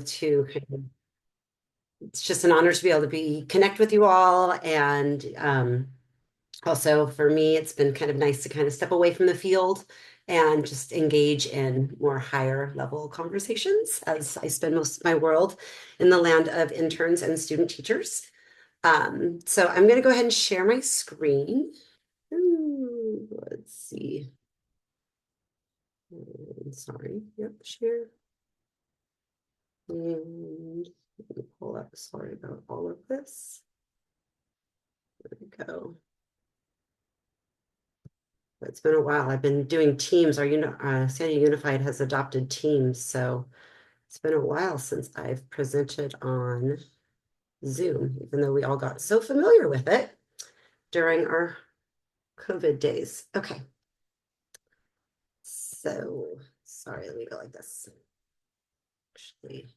to kind of, it's just an honor to be able to connect with you all. And also for me, it's been kind of nice to kind of step away from the field and just engage in more higher level conversations as I spend most of my world in the land of interns and student teachers. So I'm going to go ahead and share my screen. Ooh, let's see. Sorry. Yep, share. And let me pull up. Sorry about all of this. There we go. It's been a while. I've been doing Teams. Sandy Unified has adopted Teams, so it's been a while since I've presented on Zoom, even though we all got so familiar with it during our COVID days. Okay. So, sorry, let me go like this. Actually,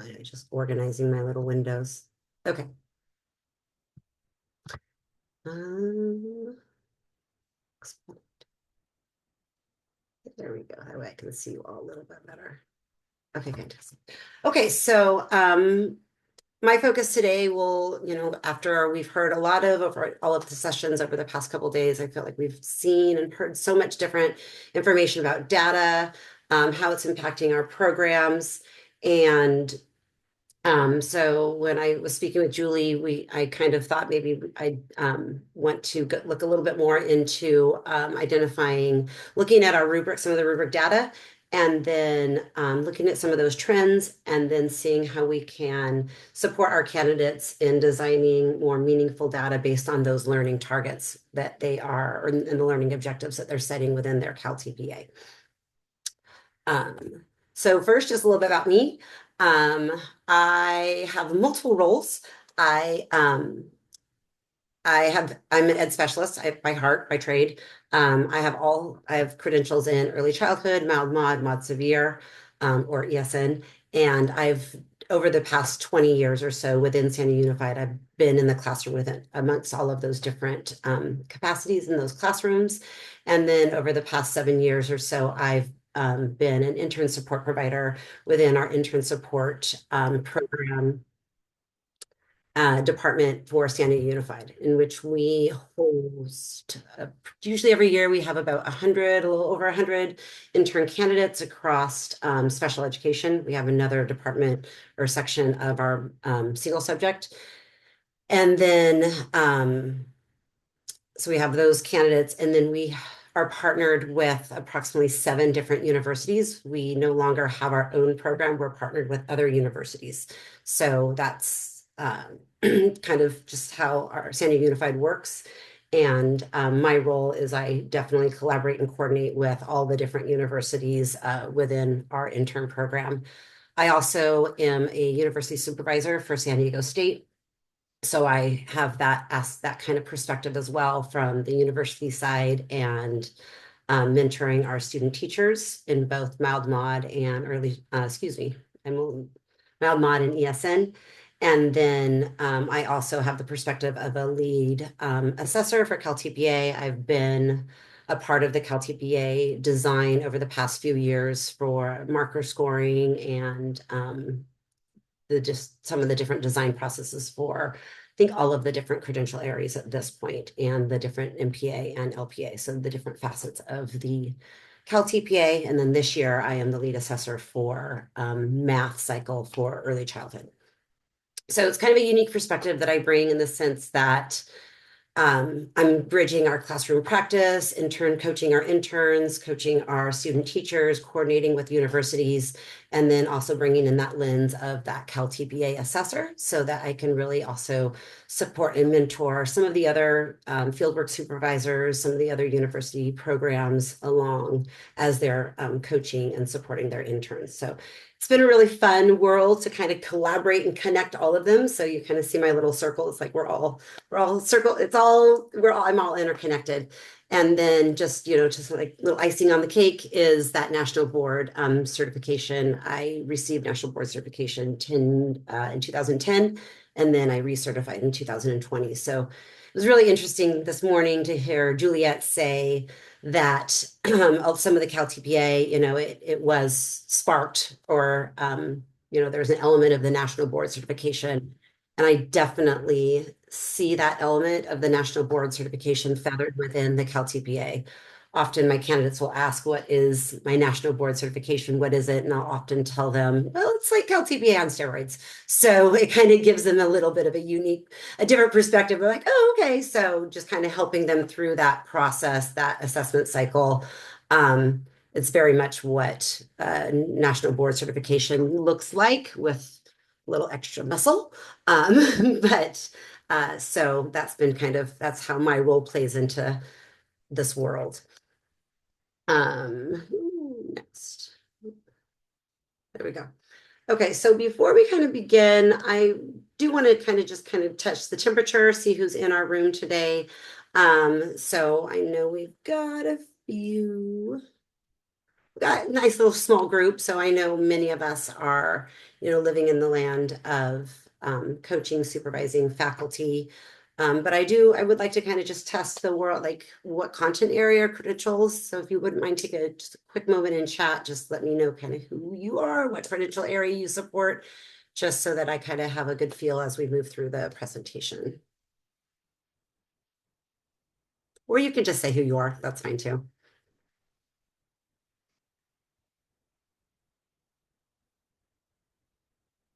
I'm just organizing my little windows. Okay. There we go. That way I can see you all a little bit better. Okay, fantastic. Okay, so my focus today will, after we've heard a lot of over all of the sessions over the past couple of days, I feel like we've seen and heard so much different information about data, how it's impacting our programs. And so when I was speaking with Julie, I kind of thought maybe I want to look a little bit more into looking at our rubric, some of the rubric data, and then looking at some of those trends, and then seeing how we can support our candidates in designing more meaningful data based on those learning targets that they are, and the learning objectives that they're setting within their CalTPA. So first, just a little bit about me. I have multiple roles. I'm an ed specialist by heart, by trade. I have credentials in early childhood, mild mod, mod severe, or ESN. And over the past 20 years or so within Sandy Unified, I've been in the classroom amongst all of those different capacities in those classrooms. And then over the past 7 years or so, I've been an intern support provider within our intern support program department for Sandy Unified, in which we host, usually every year we have about 100, a little over 100 intern candidates across special education. We have another department or section of our single subject. And then, so we have those candidates, and then we are partnered with approximately 7 different universities. We no longer have our own program. We're partnered with other universities. So that's kind of just how our Sandy Unified works. And my role is I definitely collaborate and coordinate with all the different universities within our intern program. I also am a university supervisor for San Diego State. So I have that kind of perspective as well from the university side, and mentoring our student teachers in both mild mod and mild mod and ESN. And then I also have the perspective of a lead assessor for CalTPA. I've been a part of the CalTPA design over the past few years for marker scoring and some of the different design processes for, I think, all of the different credential areas at this point, and the different MPA and LPA. So the different facets of the CalTPA. And then this year I am the lead assessor for math cycle for early childhood. So it's kind of a unique perspective that I bring, in the sense that I'm bridging our classroom practice, coaching our interns, coaching our student teachers, coordinating with universities, and then also bringing in that lens of that CalTPA assessor, so that I can really also support and mentor some of the other fieldwork supervisors, some of the other university programs along as they're coaching and supporting their interns. So it's been a really fun world to kind of collaborate and connect all of them. So you kind of see my little circle. It's like we're all circle. I'm all interconnected. And then just like little icing on the cake is that national board certification. I received national board certification in 2010, and then I recertified in 2020. So was really interesting this morning to hear Juliet say that some of the CalTPA, it was sparked or, there was an element of the national board certification. And I definitely see that element of the national board certification feathered within the CalTPA. Often my candidates will ask, what is my national board certification? What is it? And I'll often tell them, well, it's like CalTPA on steroids. So it kind of gives them a little bit of a different perspective. We're like, oh, okay. So just kind of helping them through that process, that assessment cycle. It's very much what national board certification looks like with a little extra muscle. But so that's how my role plays into this world. Next. There we go. Okay, so before we kind of begin, I do want to kind of touch the temperature, see who's in our room today. So I know we've got got a nice little small group. So I know many of us are, living in the land of coaching, supervising faculty. But I would like to kind of just test the world, like what content area credentials. So if you wouldn't mind, take just a quick moment in chat, just let me know kind of who you are, what credential area you support, just so that I kind of have a good feel as we move through the presentation. Or you can just say who you are, that's fine too.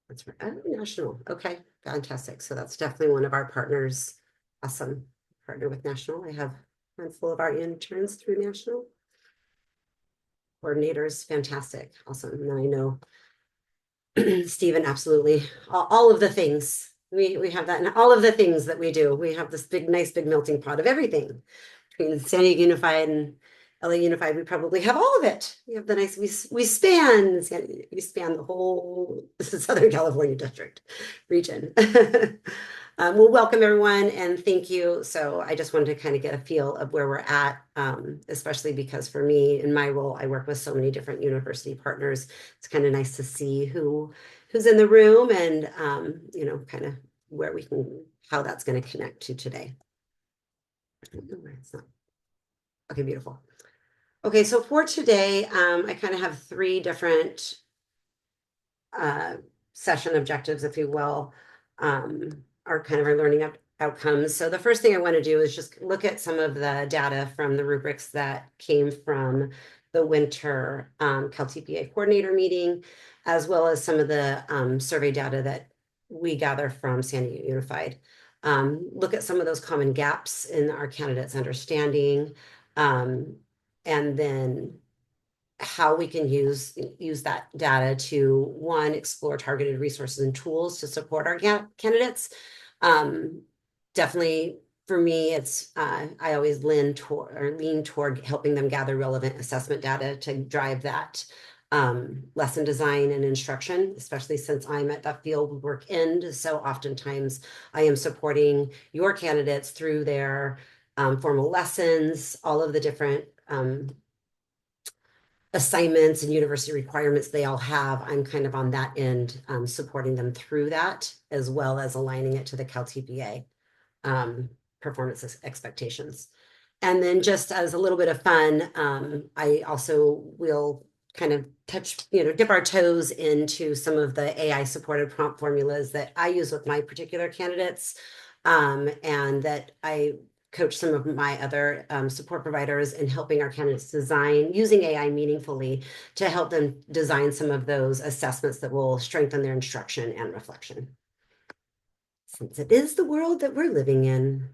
That's right. Oh, National. Okay, fantastic. So that's definitely one of our partners. Awesome. Partner with National. I have a handful of our interns through National. Coordinators, fantastic. Awesome. Now I know Stephen, absolutely. All of the things. We have that in all of the things that we do. We have this nice big melting pot of everything. Between San Diego Unified and LA Unified, we probably have all of it. We have the nice, we span the whole Southern California district region. Well, welcome everyone and thank you. So I just wanted to kind of get a feel of where we're at, especially because for me, in my role, I work with so many different university partners. It's kind of nice to see who's in the room and, kind of where how that's going to connect to today. It's not. Okay, beautiful. Okay, so for today, I kind of have three different session objectives, if you will, are kind of our learning outcomes. So the first thing I want to do is just look at some of the data from the rubrics that came from the winter CalTPA coordinator meeting, as well as some of the survey data that we gather from San Diego Unified. Look at some of those common gaps in our candidates' understanding, and then how we can use that data to, one, explore targeted resources and tools to support our candidates. Definitely for me, it's I always lean toward helping them gather relevant assessment data to drive that lesson design and instruction, especially since I'm at that field work end. So oftentimes I am supporting your candidates through their formal lessons, all of the different assignments and university requirements they all have. I'm kind of on that end, supporting them through that, as well as aligning it to the CalTPA performance expectations. And then just as a little bit of fun, I also will kind of dip our toes into some of the AI supported prompt formulas that I use with my particular candidates, and that I coach some of my other support providers in helping our candidates design using AI meaningfully to help them design some of those assessments that will strengthen their instruction and reflection. Since it is the world that we're living in.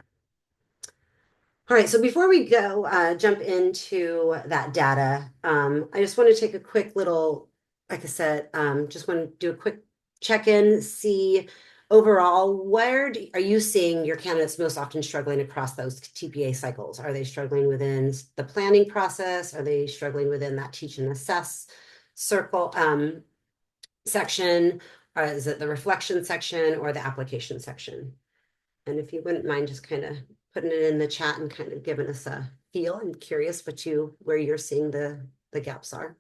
All right, so before we go jump into that data, I just want to take a quick little, like I said, just want to do a quick check-in, see overall, where are you seeing your candidates most often struggling across those TPA cycles? Are they struggling within the planning process? Are they struggling within that teach and assess circle section? Or is it the reflection section or the application section? And if you wouldn't mind just kind of putting it in the chat and kind of giving us a feel. I'm curious where you're seeing the gaps are.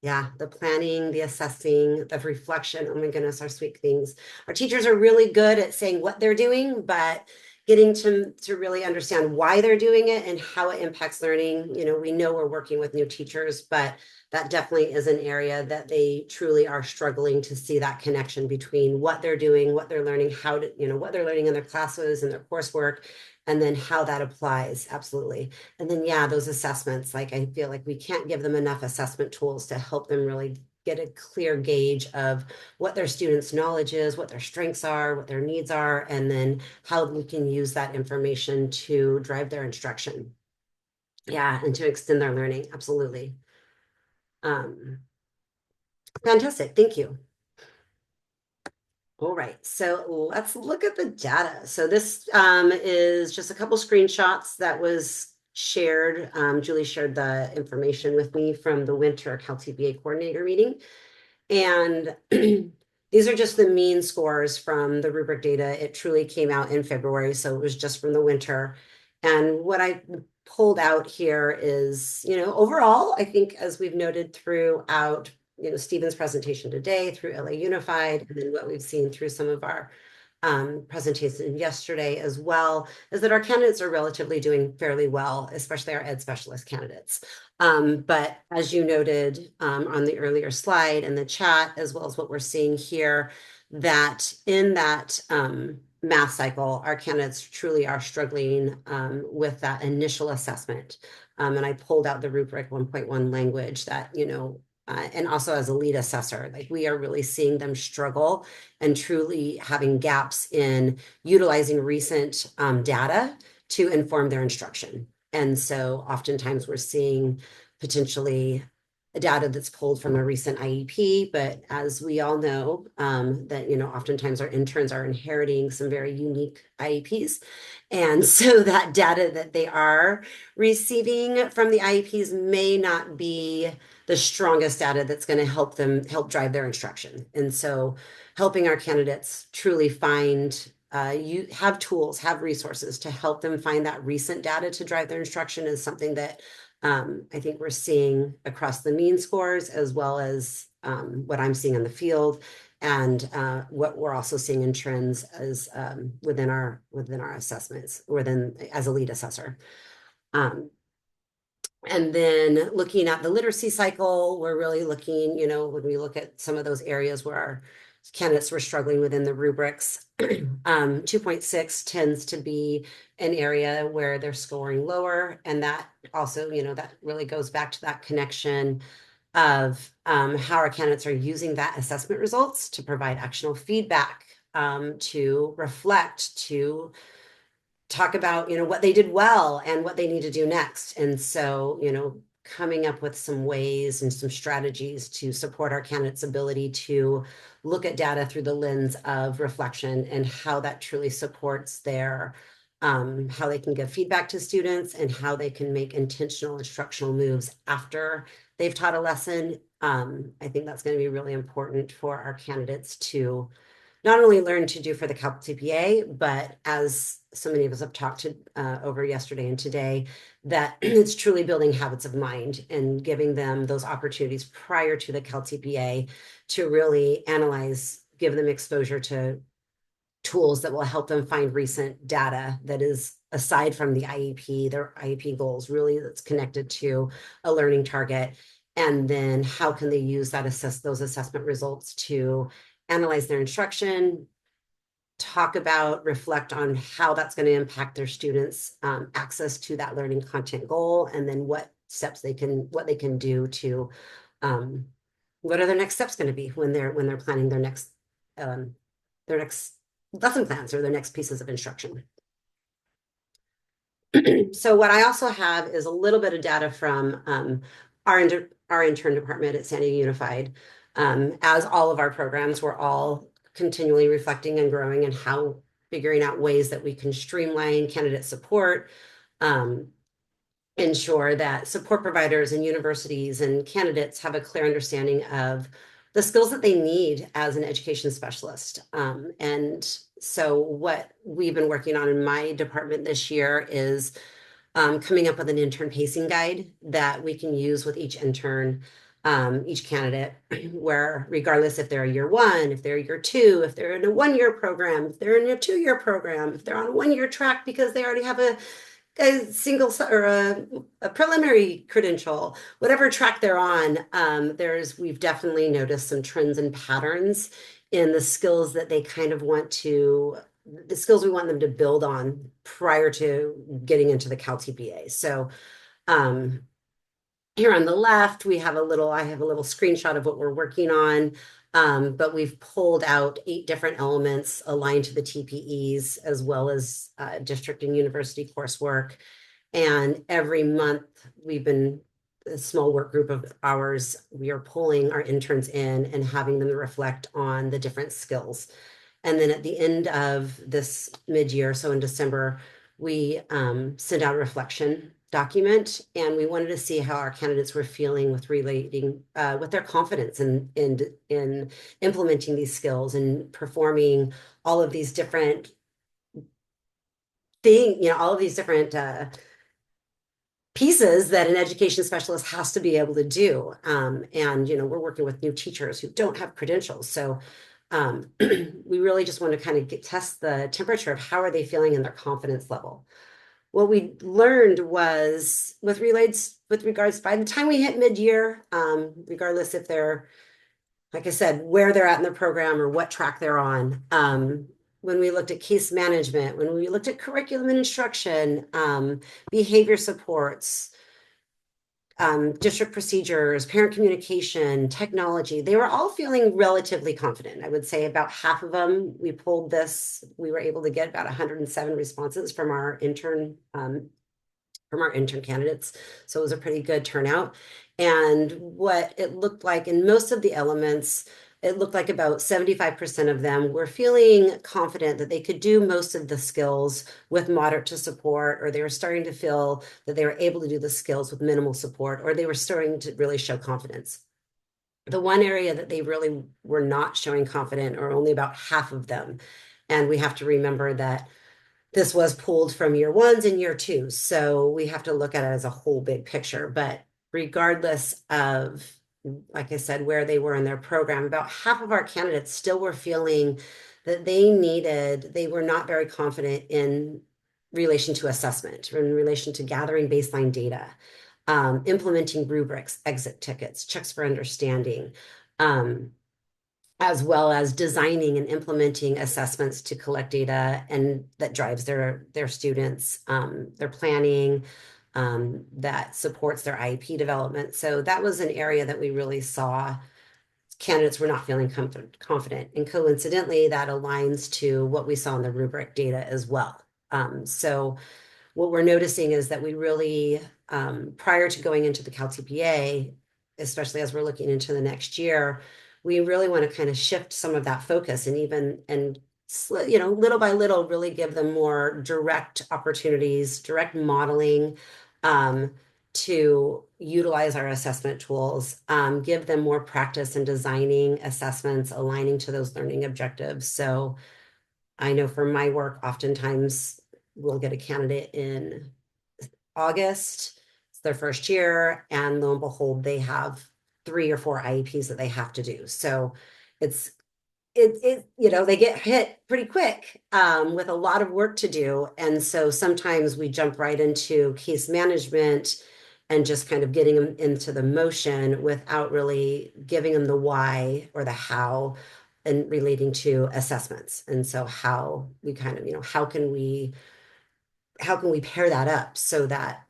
Yeah, the planning, the assessing, the reflection. Oh my goodness, our sweet things. Our teachers are really good at saying what they're doing, but getting to really understand why they're doing it and how it impacts learning. We know we're working with new teachers, but that definitely is an area that they truly are struggling to see that connection between what they're doing, what they're learning, what they're learning in their classes and their coursework, and then how that applies. Absolutely. And then, yeah, those assessments, like I feel like we can't give them enough assessment tools to help them really get a clear gauge of what their students' knowledge is, what their strengths are, what their needs are, and then how we can use that information to drive their instruction. Yeah, and to extend their learning. Absolutely. Um, Fantastic. Thank you. All right, so let's look at the data. So this is just a couple screenshots that was shared. Julie shared the information with me from the winter CalTPA coordinator meeting. And these are just the mean scores from the rubric data. It truly came out in February, so it was just from the winter. And what I pulled out here is, overall, I think as we've noted throughout, Stephen's presentation today through LA Unified, and then what we've seen through some of our presentation yesterday as well, is that our candidates are relatively doing fairly well, especially our ed specialist candidates. But as you noted on the earlier slide in the chat, as well as what we're seeing here, that in that math cycle, our candidates truly are struggling with that initial assessment. And I pulled out the rubric 1.1 language that, and also as a lead assessor, like we are really seeing them struggle and truly having gaps in utilizing recent data to inform their instruction. And so oftentimes we're seeing potentially data that's pulled from a recent IEP, but as we all know, that oftentimes our interns are inheriting some very unique IEPs. And so that data that they are receiving from the IEPs may not be the strongest data that's going to help drive their instruction. And so helping our candidates truly find you have tools, have resources to help them find that recent data to drive their instruction is something that I think we're seeing across the mean scores, as well as what I'm seeing in the field, and what we're also seeing in trends as within our assessments, as a lead assessor. And then looking at the literacy cycle, we're really looking, when we look at some of those areas where our candidates were struggling within the rubrics, 2.6 tends to be an area where they're scoring lower. And that also, that really goes back to that connection of how our candidates are using that assessment results to provide actionable feedback, to reflect, to talk about, what they did well and what they need to do next. And so, coming up with some ways and some strategies to support our candidates' ability to look at data through the lens of reflection and how that truly supports their how they can give feedback to students and how they can make intentional instructional moves after they've taught a lesson. I think that's going to be really important for our candidates to not only learn to do for the CalTPA, but as so many of us have talked to over yesterday and today, that it's truly building habits of mind and giving them those opportunities prior to the CalTPA to really analyze, give them exposure to tools that will help them find recent data that is aside from the IEP, their IEP goals, really that's connected to a learning target. And then how can they use those assessment results to analyze their instruction, talk about, reflect on how that's going to impact their students' access to that learning content goal, and then what they can do to, what are their next steps going to be when they're planning their next lesson plans or their next pieces of instruction. So what I also have is a little bit of data from our intern department at San Diego Unified. As all of our programs, we're all continually reflecting and growing and how figuring out ways that we can streamline candidate support, ensure that support providers and universities and candidates have a clear understanding of the skills that they need as an education specialist. And so what we've been working on in my department this year is coming up with an intern pacing guide that we can use with each intern each candidate, where regardless if they're a year one, if they're a year two, if they're in a 1-year program, if they're in a 2-year program, if they're on a 1-year track because they already have a single or a preliminary credential, whatever track they're on, we've definitely noticed some trends and patterns in the skills that they kind of the skills we want them to build on prior to getting into the CalTPA. So here on the left, I have a little screenshot of what we're working on. But we've pulled out 8 different elements aligned to the TPEs, as well as district and university coursework. And every month, a small work group of ours, we are pulling our interns in and having them reflect on the different skills. And then at the end of this mid-year, so in December, we sent out a reflection document, and we wanted to see how our candidates were feeling with relating with their confidence in implementing these skills and performing all of these different all of these different pieces that an education specialist has to be able to do. And we're working with new teachers who don't have credentials, so we really just want to kind of test the temperature of how are they feeling in their confidence level. What we learned was with regards, by the time we hit mid-year, regardless if they're, like I said, where they're at in the program or what track they're on, when we looked at case management, when we looked at curriculum and instruction, behavior supports, district procedures, parent communication, technology, they were all feeling relatively confident. I would say about half of them, we were able to get about 107 responses from our intern candidates. So it was a pretty good turnout. And what it looked like in most of the elements, it looked like about 75% of them were feeling confident that they could do most of the skills with moderate to support, or they were starting to feel that they were able to do the skills with minimal support, or they were starting to really show confidence. The one area that they really were not showing confident, or only about half of them. And we have to remember that this was pulled from year ones and year twos. So we have to look at it as a whole big picture. But regardless of, like I said, where they were in their program, about half of our candidates still were feeling that they were not very confident in relation to assessment, in relation to gathering baseline data, implementing rubrics, exit tickets, checks for understanding, as well as designing and implementing assessments to collect data, and that drives their students, their planning, that supports their IEP development. So that was an area that we really saw candidates were not feeling confident. And coincidentally, that aligns to what we saw in the rubric data as well. So what we're noticing is that we really, prior to going into the CalTPA, especially as we're looking into the next year, we really want to kind of shift some of that focus and little by little, really give them more direct opportunities, direct modeling, to utilize our assessment tools, give them more practice in designing assessments, aligning to those learning objectives. So I know from my work, oftentimes we'll get a candidate in August, it's their first year, and lo and behold, they have 3 or 4 IEPs that they have to do. So they get hit pretty quick with a lot of work to do. And so sometimes we jump right into case management and just kind of getting them into the motion without really giving them the why or the how and relating to assessments. And so how we kind of, how can we pair that up so that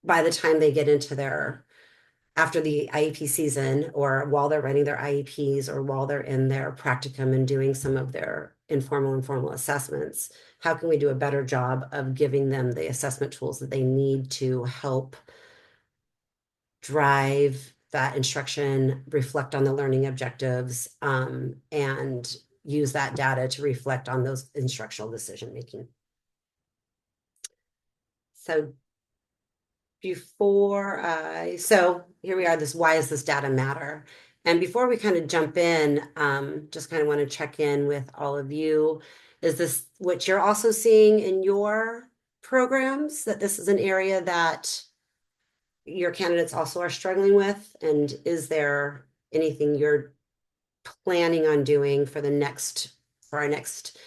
by the time they get into after the IEP season, or while they're writing their IEPs, or while they're in their practicum and doing some of their informal assessments, how can we do a better job of giving them the assessment tools that they need to help drive that instruction, reflect on the learning objectives, and use that data to reflect on those instructional decision making. So so here we are, why does this data matter? And before we kind of jump in, just kind of want to check in with all of you. Is this what you're also seeing in your programs, that this is an area that your candidates also are struggling with? And is there anything you're planning on doing for our next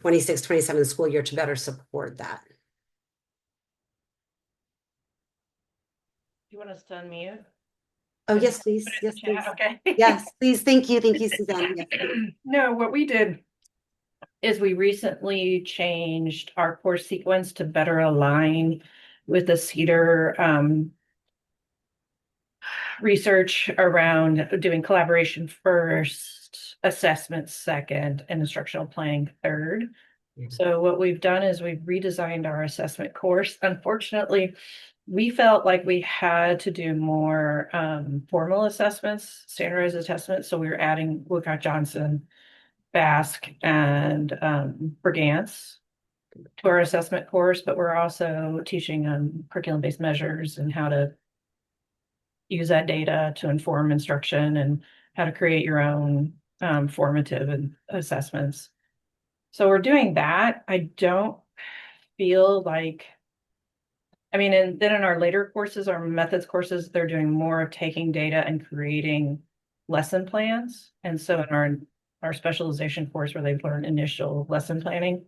26-27 school year to better support that? You want us to unmute? Oh, And yes, put please. it in Yes, the chat, please. okay? Yes, please. Thank you. Thank you, Suzanne. Yes, please. No, what we did is we recently changed our course sequence to better align with the Cedar research around doing collaboration first, assessment second, and instructional planning third. Yeah. So what we've done is we've redesigned our assessment course. Unfortunately, we felt like we had to do more formal assessments, standardized assessments. So we were adding Woodcock Johnson, Basque, and Brigance to our assessment course, but we're also teaching curriculum-based measures and how to use that data to inform instruction and how to create your own formative and assessments. So we're doing that. I don't feel like, I mean, and then in our later courses, our methods courses, they're doing more of taking data and creating lesson plans. And so in our specialization course where they've learned initial lesson planning,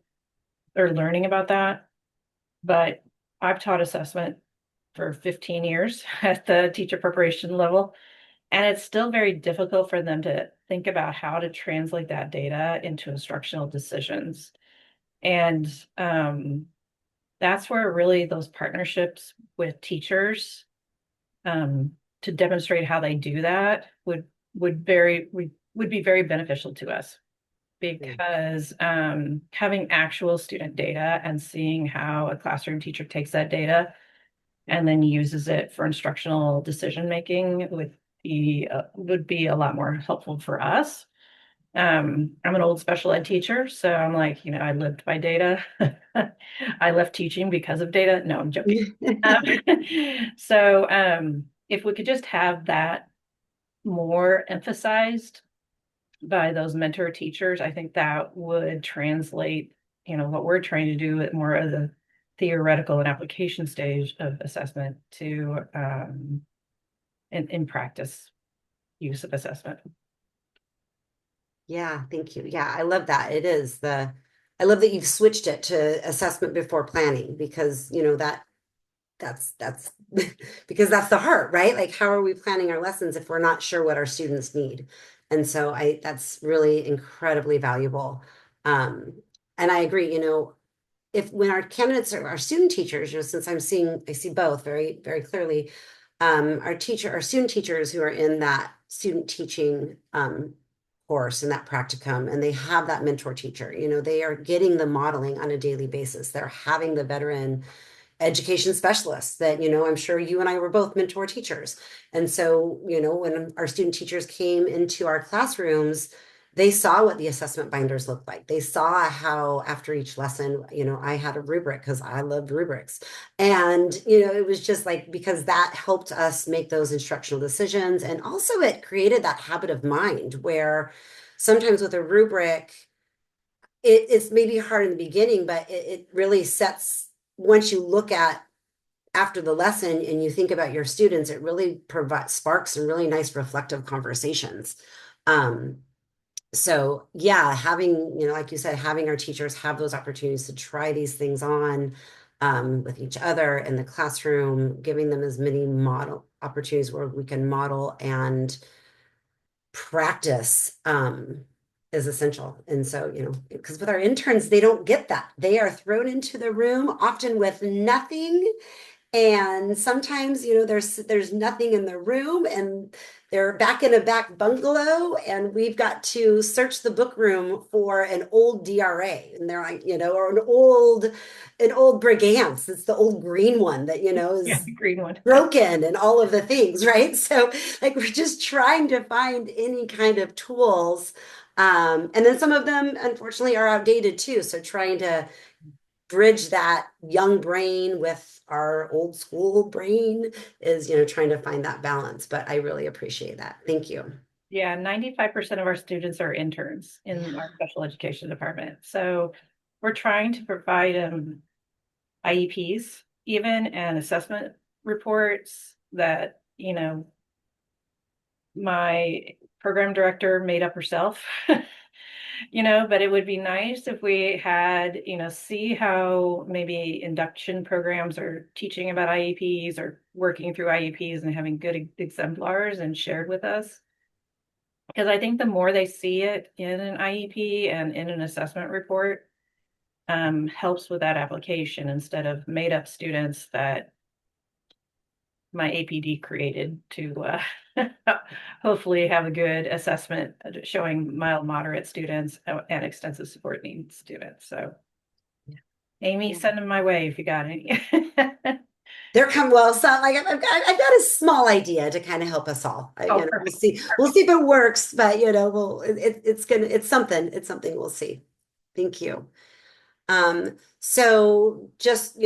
they're learning about that. But I've taught assessment for 15 years at the teacher preparation level. And it's still very difficult for them to think about how to translate that data into instructional decisions. And that's where really those partnerships with teachers to demonstrate how they do that would be very beneficial to us because having actual student data and seeing how a classroom teacher takes that data and then uses it for instructional decision making would be a lot more helpful for us. I'm an old special ed teacher, so I'm like, I lived by data. I left teaching because of data. No, I'm joking. Um, if we could just have that more emphasized by those mentor teachers, I think that would translate, what we're trying to do at more of the theoretical and application stage of assessment to in practice use of assessment. Yeah, thank you. Yeah, I love that. I love that you've switched it to assessment before planning because, that's because that's the heart, right? Like, how are we planning our lessons if we're not sure what our students need? And so that's really incredibly valuable. Um, and I agree, if when our candidates are our student teachers, since I see both very, very clearly, our student teachers who are in that student teaching course and that practicum, and they have that mentor teacher, they are getting the modeling on a daily basis. They're having the veteran education specialists that, I'm sure you and I were both mentor teachers. And so, when our student teachers came into our classrooms, they saw what the assessment binders looked like. They saw how after each lesson, I had a rubric because I loved rubrics. And, it was just like, because that helped us make those instructional decisions. And also it created that habit of mind where sometimes with a rubric, it's maybe hard in the beginning, but it really sets, once you look at after the lesson and you think about your students, it really provides sparks some really nice reflective conversations. Um, so yeah, having, like you said, having our teachers have those opportunities to try these things on with each other in the classroom, giving them as many model opportunities where we can model and practice is essential. And so, because with our interns, they don't get that. They are thrown into the room often with nothing. And sometimes, there's nothing in the room and they're back in a back bungalow and we've got to search the book room for an old DRA. And they're like, or an old Brigance. It's the old green one that, Yeah, is the green one. broken and all of the things, right? So like we're just trying to find any kind of tools. And then some of them unfortunately are outdated too. So trying to bridge that young brain with our old school brain is, trying to find that balance. But I really appreciate that. Thank you. Yeah, 95% of our students are interns in Yeah. our special education department. So we're trying to provide IEPs even and assessment reports that, my program director made up herself. But it would be nice if we had, see how maybe induction programs are teaching about IEPs or working through IEPs and having good exemplars and shared with us. Because I think the more they see it in an IEP and in an assessment report, helps with that application instead of made up students that my APD created to hopefully have a good assessment showing mild, moderate students and extensive support needs students. So, Amy, Yeah. send them my way if you got any. They're come well, so like I've got a small idea to kind of help us all. Oh, We'll perfect. see. We'll see if it works, but it's something we'll see. Thank you. So just,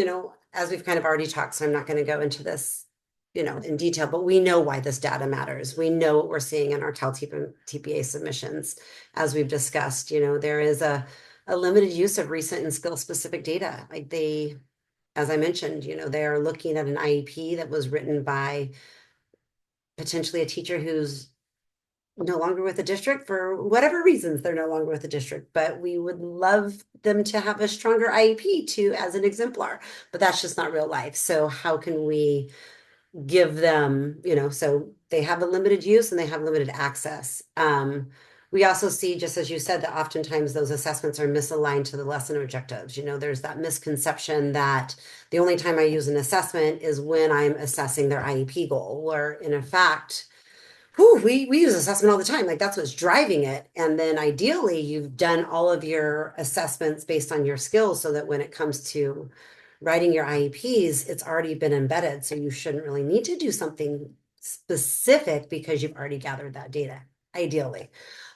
as we've kind of already talked, so I'm not going to go into this, in detail, but we know why this data matters. We know what we're seeing in our CalTPA submissions. As we've discussed, there is a limited use of recent and skill specific data. Like as I mentioned, they are looking at an IEP that was written by potentially a teacher who's no longer with the district for whatever reasons they're no longer with the district, but we would love them to have a stronger IEP too as an exemplar, but that's just not real life. So how can we give them, so they have a limited use and they have limited access. We also see, just as you said, that oftentimes those assessments are misaligned to the lesson objectives. There's that misconception that the only time I use an assessment is when I'm assessing their IEP goal, where in fact, we use assessment all the time. Like that's what's driving it. And then ideally, you've done all of your assessments based on your skills so that when it comes to writing your IEPs, it's already been embedded. So you shouldn't really need to do something specific because you've already gathered that data, ideally.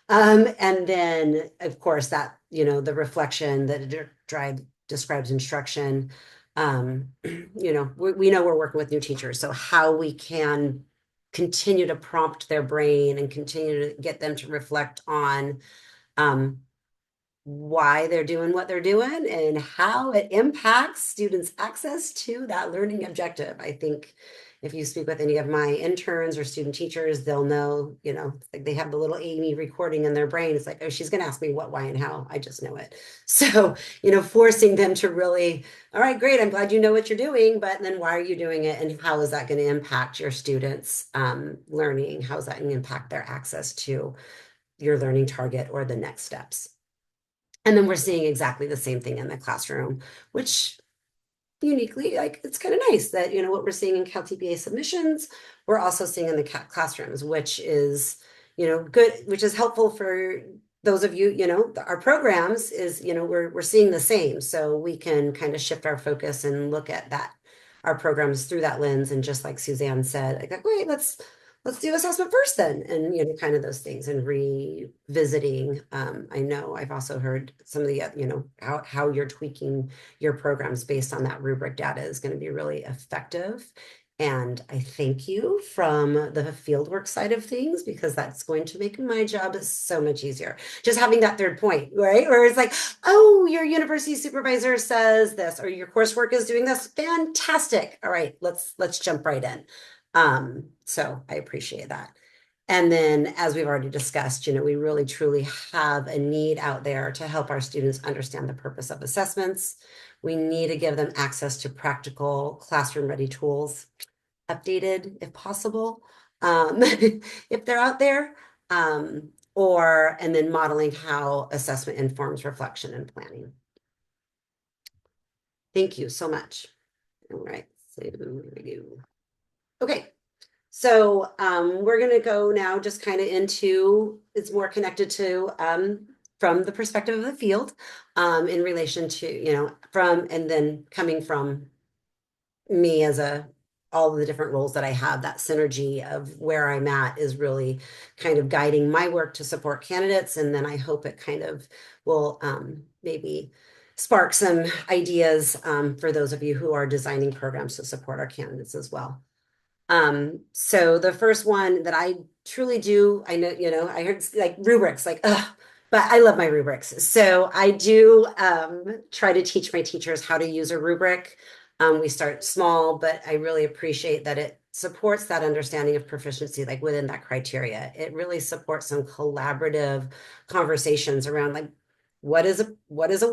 And then, of course, that, the reflection that describes instruction. We know we're working with new teachers. So how we can continue to prompt their brain and continue to get them to reflect on why they're doing what they're doing and how it impacts students' access to that learning objective. I think if you speak with any of my interns or student teachers, they'll know, like they have the little Amy recording in their brain. It's like, oh, she's going to ask me what, why, and how. I just know it. So, forcing them to really, all right, great. I'm glad you know what you're doing, but then why are you doing it? And how is that going to impact your students' learning? How is that going to impact their access to your learning target or the next steps? And then we're seeing exactly the same thing in the classroom, which uniquely, like it's kind of nice that, what we're seeing in CalTPA submissions, we're also seeing in the classrooms, which is, good, which is helpful for those of you, our programs is, we're seeing the same. So we can kind of shift our focus and look at that, our programs through that lens. And just like Suzanne said, like, wait, let's do assessment first then, and kind of those things and revisiting. I know I've also heard some of the how you're tweaking your programs based on that rubric data is going to be really effective. And I thank you from the fieldwork side of things because that's going to make my job so much easier. Just having that third point, right? Where it's like, oh, your university supervisor says this, or your coursework is doing this. Fantastic. All right, let's jump right in. So I appreciate that. And then, as we've already discussed, we really truly have a need out there to help our students understand the purpose of assessments. We need to give them access to practical classroom-ready tools, updated if possible, if they're out there, and then modeling how assessment informs reflection and planning. Thank you so much. All right, so review. Okay. So we're going to go now just kind of into, it's more connected to from the perspective of the field in relation to, and then coming from me as all of the different roles that I have, that synergy of where I'm at is really kind of guiding my work to support candidates. And then I hope it kind of will maybe spark some ideas for those of you who are designing programs to support our candidates as well. So the first one that I truly do, I know, I heard like rubrics, like, ugh, but I love my rubrics. So I do try to teach my teachers how to use a rubric. We start small, but I really appreciate that it supports that understanding of proficiency, like within that criteria. It really supports some collaborative conversations around like, what is a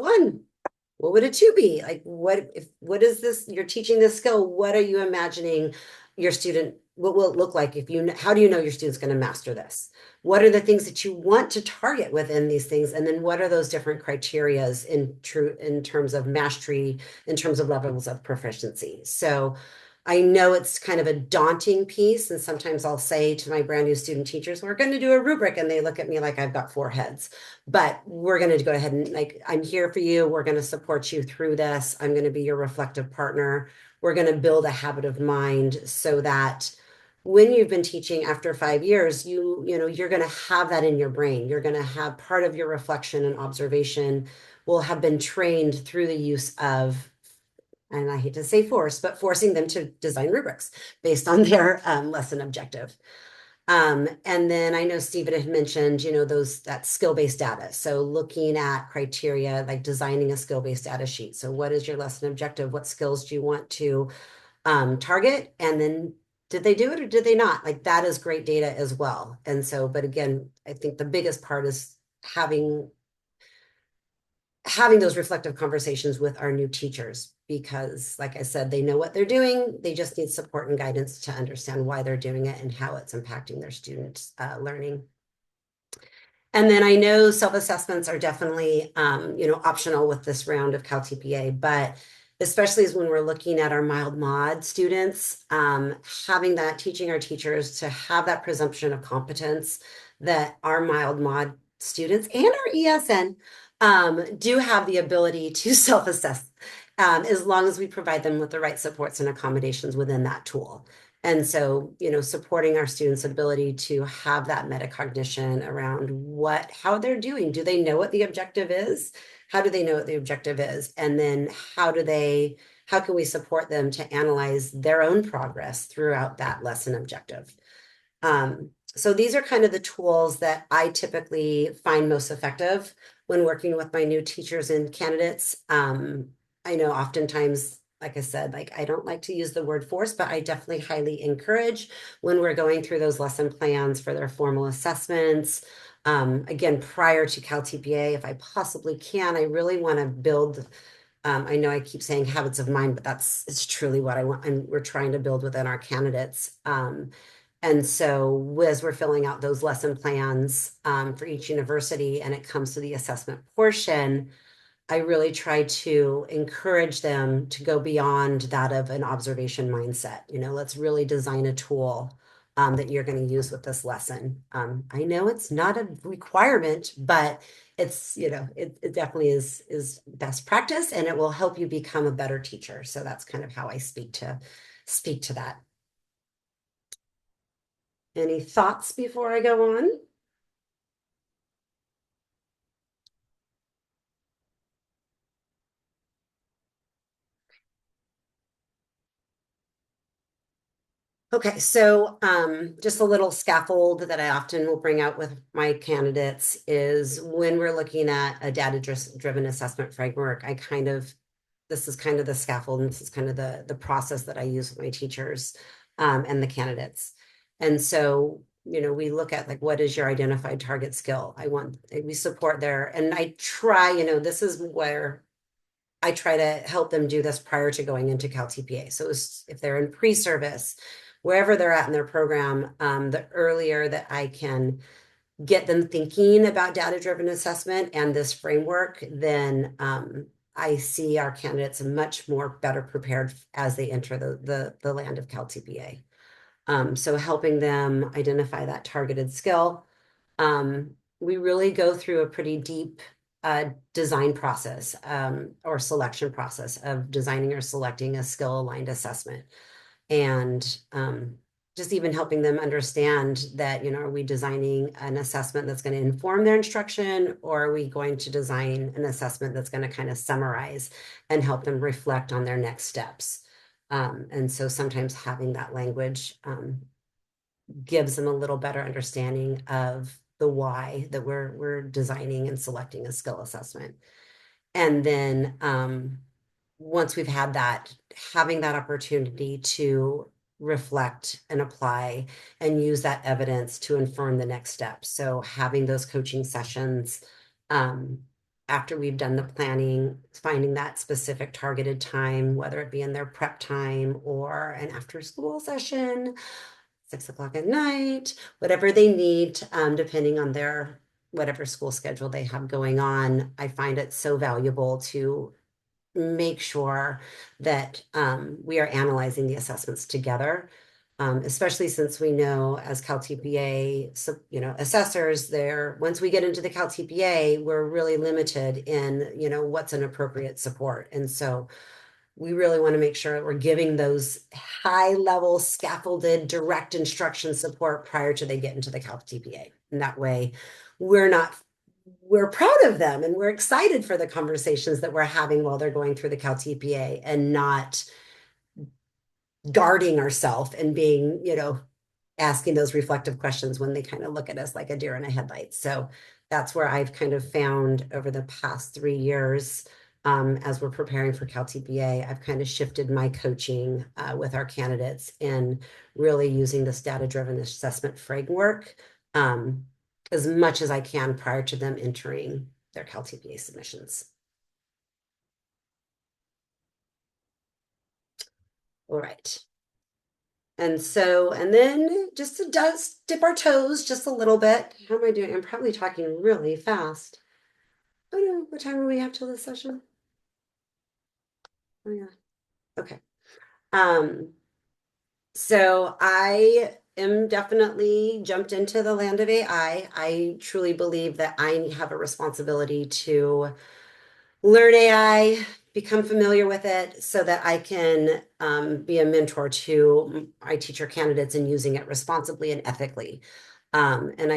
one? What would a two be? Like, what is this? You're teaching this skill. What are you imagining your student, what will it look like if you, how do you know your student's going to master this? What are the things that you want to target within these things? And then what are those different criterias in terms of mastery, in terms of levels of proficiency? So I know it's kind of a daunting piece. And sometimes I'll say to my brand new student teachers, we're going to do a rubric. And they look at me like I've got four heads. But we're going to go ahead and like, I'm here for you. We're going to support you through this. I'm going to be your reflective partner. We're going to build a habit of mind so that when you've been teaching after 5 years, you're going to have that in your brain. You're going to have part of your reflection and observation will have been trained through the use of, and I hate to say force, but forcing them to design rubrics based on their lesson objective. And then I know Stephen had mentioned, that skill-based data. So looking at criteria, like designing a skill-based data sheet. So what is your lesson objective? What skills do you want to target? And then did they do it or did they not? Like that is great data as well. And so, but again, I think the biggest part is having those reflective conversations with our new teachers, because like I said, they know what they're doing. They just need support and guidance to understand why they're doing it and how it's impacting their students' learning. And then I know self-assessments are definitely, optional with this round of CalTPA, but especially as when we're looking at our mild mod students, having that, teaching our teachers to have that presumption of competence that our mild mod students and our ESN do have the ability to self-assess, as long as we provide them with the right supports and accommodations within that tool. And so, supporting our students' ability to have that metacognition around how they're doing. Do they know what the objective is? How do they know what the objective is? And then how can we support them to analyze their own progress throughout that lesson objective? So these are kind of the tools that I typically find most effective when working with my new teachers and candidates. I know oftentimes, like I said, like I don't like to use the word force, but I definitely highly encourage when we're going through those lesson plans for their formal assessments. Again, prior to CalTPA, if I possibly can, I really want to build, I know I keep saying habits of mind, but it's truly what I want. And we're trying to build within our candidates. And so as we're filling out those lesson plans for each university and it comes to the assessment portion, I really try to encourage them to go beyond that of an observation mindset. Let's really design a tool that you're going to use with this lesson. I know it's not a requirement, but it's, it definitely is best practice and it will help you become a better teacher. So that's kind of how I speak to that. Any thoughts before I go on? Okay, so just a little scaffold that I often will bring out with my candidates is when we're looking at a data-driven assessment framework, this is kind of the scaffold and this is kind of the process that I use with my teachers and the candidates. And so, we look at like, what is your identified target skill? We support there. And I try, this is where I try to help them do this prior to going into CalTPA. So if they're in pre-service, wherever they're at in their program, the earlier that I can get them thinking about data-driven assessment and this framework, then I see our candidates much more better prepared as they enter the land of CalTPA. So helping them identify that targeted skill. We really go through a pretty deep design process or selection process of designing or selecting a skill aligned assessment. And just even helping them understand that, are we designing an assessment that's going to inform their instruction, or are we going to design an assessment that's going to kind of summarize and help them reflect on their next steps? And so sometimes having that language gives them a little better understanding of the why that we're designing and selecting a skill assessment. And then once we've had that, having that opportunity to reflect and apply and use that evidence to inform the next steps. So having those coaching sessions, after we've done the planning, finding that specific targeted time, whether it be in their prep time or an after school session, 6 o'clock at night, whatever they need, depending on their whatever school schedule they have going on. I find it so valuable to make sure that we are analyzing the assessments together, especially since we know as CalTPA, so, assessors there, once we get into the CalTPA, we're really limited in, what's an appropriate support. And so we really want to make sure we're giving those high level scaffolded direct instruction support prior to they get into the CalTPA. And that way we're proud of them and we're excited for the conversations that we're having while they're going through the CalTPA and not guarding ourselves and being, asking those reflective questions when they kind of look at us like a deer in a headlight. So that's where I've kind of found over the past 3 years, as we're preparing for CalTPA, I've kind of shifted my coaching with our candidates in really using this data-driven assessment framework as much as I can prior to them entering their CalTPA submissions. All right. And then just to dip our toes just a little bit. How am I doing? I'm probably talking really fast. Oh no, what time do we have till this session? Oh yeah. Okay. Um, so I am definitely jumped into the land of AI. I truly believe that I have a responsibility to learn AI, become familiar with it so that I can be a mentor to my teacher candidates in using it responsibly and ethically. And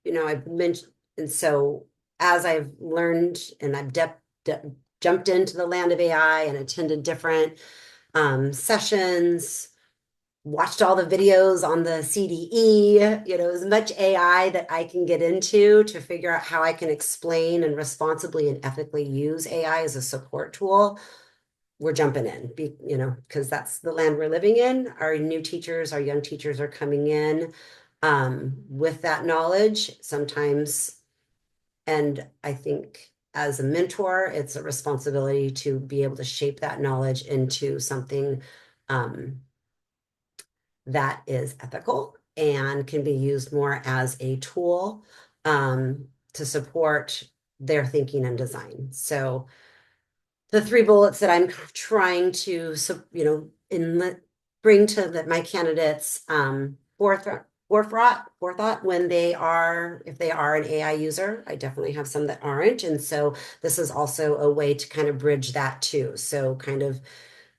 I've mentioned, and so as I've learned and I've jumped into the land of AI and attended different sessions, watched all the videos on the CDE, as much AI that I can get into to figure out how I can explain and responsibly and ethically use AI as a support tool. We're jumping in, because that's the land we're living in. Our new teachers, our young teachers are coming in with that knowledge sometimes. And I think as a mentor, it's a responsibility to be able to shape that knowledge into something that is ethical and can be used more as a tool to support their thinking and design. So the 3 bullets that I'm trying to, bring to my candidates forethought when if they are an AI user. I definitely have some that aren't. And so this is also a way to kind of bridge that too. So kind of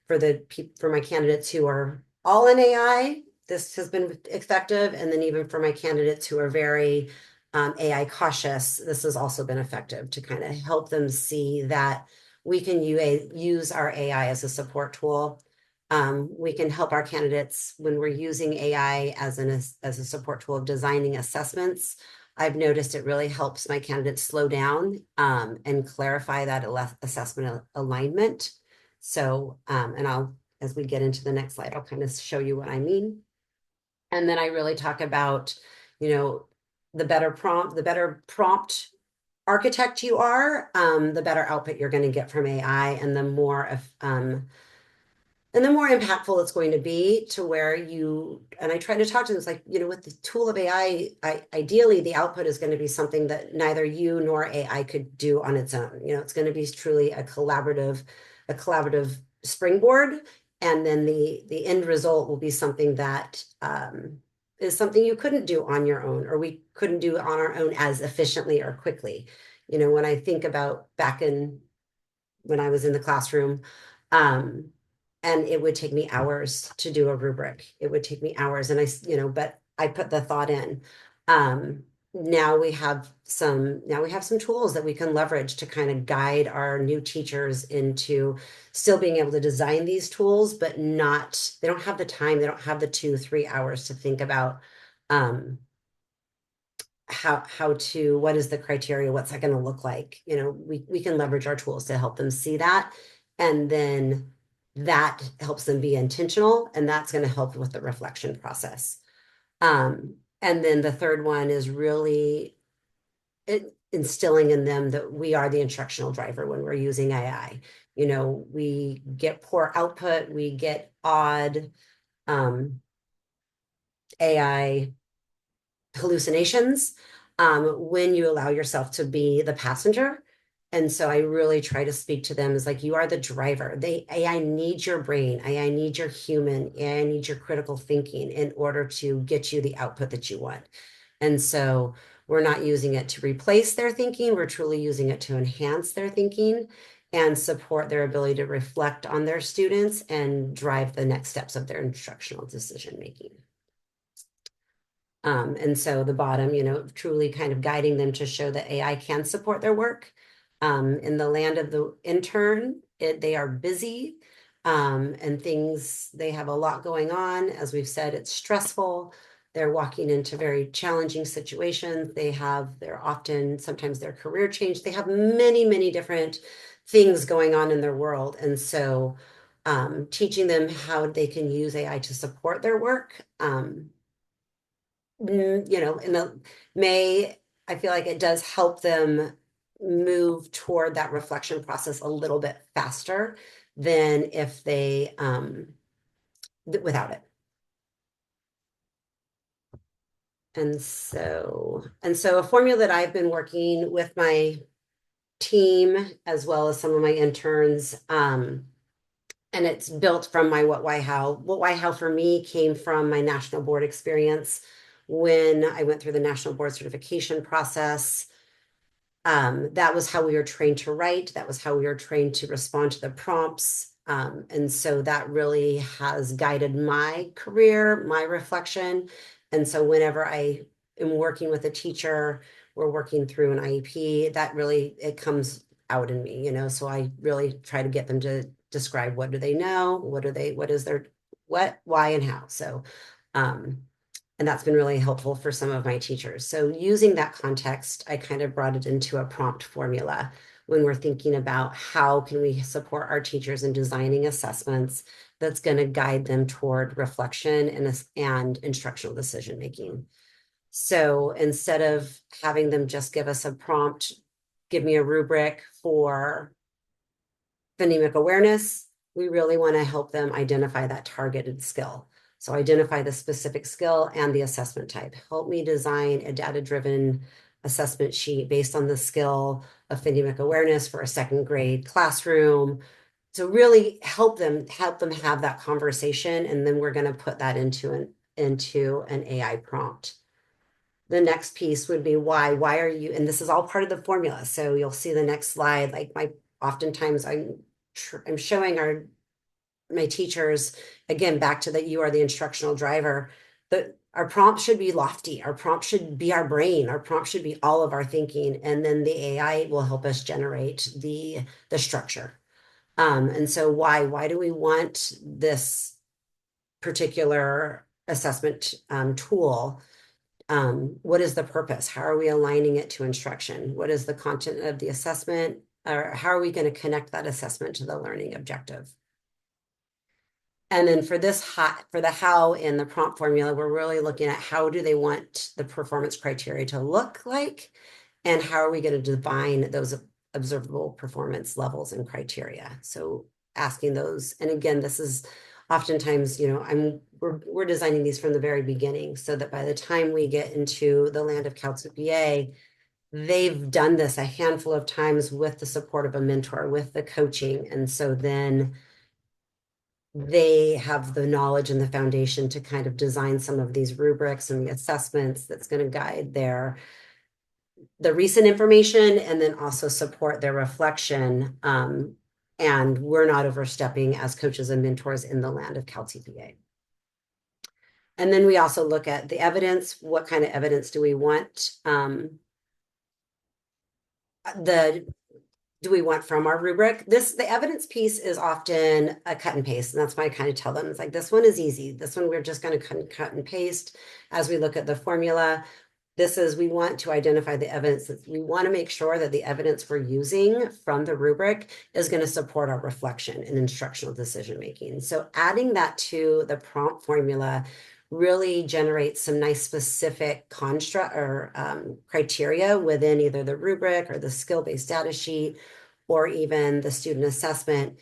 for my candidates who are all in AI, this has been effective. And then even for my candidates who are very AI cautious, this has also been effective to kind of help them see that we can use our AI as a support tool. We can help our candidates when we're using AI as a support tool of designing assessments. I've noticed it really helps my candidates slow down and clarify that assessment alignment. So, and as we get into the next slide, I'll kind of show you what I mean. And then I really talk about, the better prompt architect you are, the better output you're going to get from AI and the more impactful it's going to be to where and I try to talk to them, it's like, with the tool of AI, ideally the output is going to be something that neither you nor AI could do on its own. It's going to be truly a collaborative springboard. And then the end result will be something that is something you couldn't do on your own, or we couldn't do on our own as efficiently or quickly. When I think about back when I was in the classroom, and it would take me hours to do a rubric. It would take me hours. And but I put the thought in. Now we have some tools that we can leverage to kind of guide our new teachers into still being able to design these tools, but they don't have the time, they don't have the 2-3 hours to think about what is the criteria, what's that going to look like. We can leverage our tools to help them see that, and then that helps them be intentional, and that's going to help with the reflection process. And then the third one is really instilling in them that we are the instructional driver when we're using AI. You know, we get poor output, we get odd AI hallucinations when you allow yourself to be the passenger. And so I really try to speak to them as like, you are the driver. AI needs your brain, AI needs your human, AI needs your critical thinking in order to get you the output that you want. And so we're not using it to replace their thinking, we're truly using it to enhance their thinking and support their ability to reflect on their students and drive the next steps of their instructional decision making. And so the bottom, you know, truly kind of guiding them to show that AI can support their work. In the land of the intern, they are busy and things, they have a lot going on. As we've said, it's stressful. They're walking into very challenging situations. They're often, sometimes their career change. They have many, many different things going on in their world. And so teaching them how they can use AI to support their work. You know, in the May, I feel like it does help them move toward that reflection process a little bit faster than if they without it. And so a formula that I've been working with my team as well as some of my interns, and it's built from my what, why, how. What, why, how for me came from my national board experience when I went through the national board certification process. That was how we were trained to write. That was how we were trained to respond to the prompts. And so that really has guided my career, my reflection. And so whenever I am working with a teacher, we're working through an IEP, that really, it comes out in me, you know, so I really try to get them to describe what do they know, what is their, what, why, and how. So, and that's been really helpful for some of my teachers. So using that context, I kind of brought it into a prompt formula when we're thinking about how can we support our teachers in designing assessments that's going to guide them toward reflection and instructional decision making. So instead of having them just give us a prompt, give me a rubric for phonemic awareness, we really want to help them identify that targeted skill. So identify the specific skill and the assessment type. Help me design a data-driven assessment sheet based on the skill of phonemic awareness for a second grade classroom. So really help them have that conversation, and then we're going to put that into an AI prompt. The next piece would be why are you, and this is all part of the formula. So you'll see the next slide, like oftentimes I'm showing my teachers, again, back to that you are the instructional driver, that our prompt should be lofty. Our prompt should be our brain. Our prompt should be all of our thinking. And then the AI will help us generate the structure. And so why do we want this particular assessment tool? What is the purpose? How are we aligning it to instruction? What is the content of the assessment? Or how are we going to connect that assessment to the learning objective? And then for the how in the prompt formula, we're really looking at how do they want the performance criteria to look like, and how are we going to define those observable performance levels and criteria. So asking those, and again, this is oftentimes, you know, we're designing these from the very beginning so that by the time we get into the land of CalTPA, they've done this a handful of times with the support of a mentor, with the coaching. And so then they have the knowledge and the foundation to kind of design some of these rubrics and the assessments that's going to guide the recent information and then also support their reflection. And we're not overstepping as coaches and mentors in the land of CalTPA. And then we also look at the evidence. What kind of evidence do we want? Do we want from our rubric? The evidence piece is often a cut and paste. And that's why I kind of tell them, it's like, this one is easy. This one, we're just going to cut and paste as we look at the formula. we want to identify the evidence that we want to make sure that the evidence we're using from the rubric is going to support our reflection and instructional decision making. So adding that to the prompt formula really generates some nice specific construct or criteria within either the rubric or the skill-based data sheet or even the student assessment,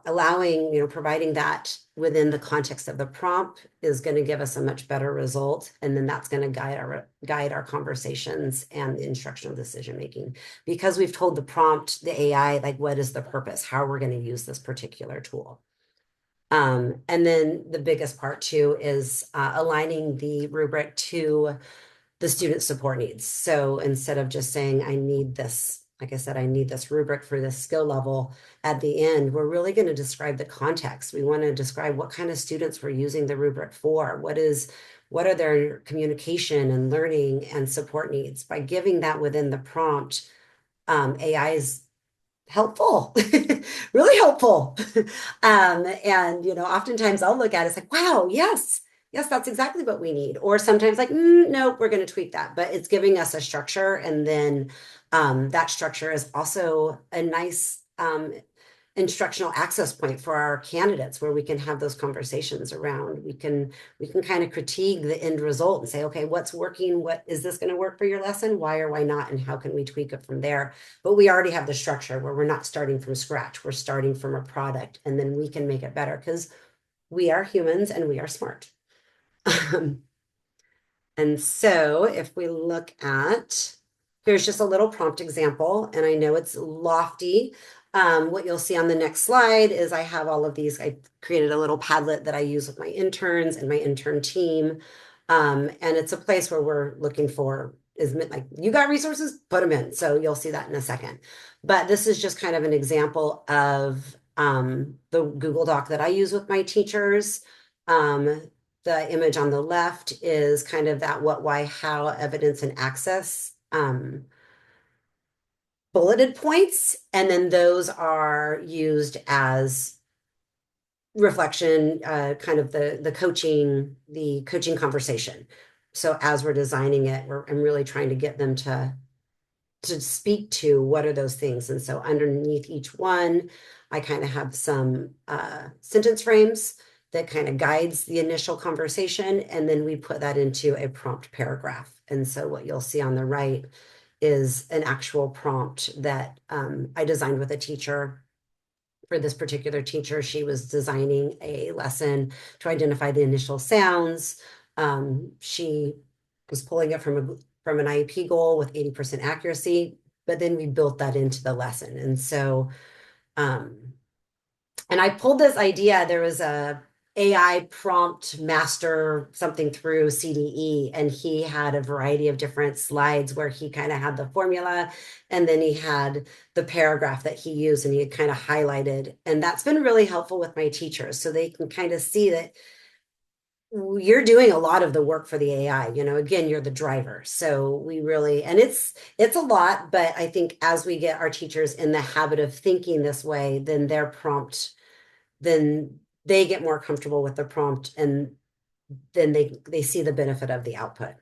allowing, providing that within the context of the prompt is going to give us a much better result. And then that's going to guide our conversations and the instructional decision making. Because we've told the prompt, the AI, like, what is the purpose, how we're going to use this particular tool. And then the biggest part too is aligning the rubric to the student support needs. So instead of just saying, I need this, like I said, I need this rubric for this skill level, at the end, we're really going to describe the context. We want to describe what kind of students we're using the rubric for. What are their communication and learning and support needs? By giving that within the prompt, AI is helpful, really helpful. And oftentimes I'll look at it, it's like, wow, yes, that's exactly what we need. Or sometimes like, no, we're going to tweak that, but it's giving us a structure. And then that structure is also a nice instructional access point for our candidates where we can have those conversations around. We can kind of critique the end result and say, okay, what's working? What is this going to work for your lesson? Why or why not? And how can we tweak it from there? But we already have the structure where we're not starting from scratch. We're starting from a product, and then we can make it better because we are humans and we are smart. And so if we look at, here's just a little prompt example, and I know it's lofty. What you'll see on the next slide is I have all of these. I created a little Padlet that I use with my interns and my intern team. And it's a place where we're looking for is like, you got resources, put them in. So you'll see that in a second. But this is just kind of an example of the Google Doc that I use with my teachers. The image on the left is kind of that what, why, how, evidence, and access bulleted points. And then those are used as reflection, kind of the coaching conversation. So as we're designing it, I'm really trying to get them to speak to what are those things. And so underneath each one, I kind of have some sentence frames that kind of guides the initial conversation. And then we put that into a prompt paragraph. And so what you'll see on the right is an actual prompt that I designed with a teacher. For this particular teacher, she was designing a lesson to identify the initial sounds. She was pulling it from an IEP goal with 80% accuracy, but then we built that into the lesson. And so, and I pulled this idea, there was a AI prompt master something through CDE, and he had a variety of different slides where he kind of had the formula, and then he had the paragraph that he used and he had kind of highlighted. And that's been really helpful with my teachers, so they can kind of see that you're doing a lot of the work for the AI. Again, you're the driver. So we really, and it's a lot, but I think as we get our teachers in the habit of thinking this way, then their prompt, then they get more comfortable with the prompt, and then they see the benefit of the output.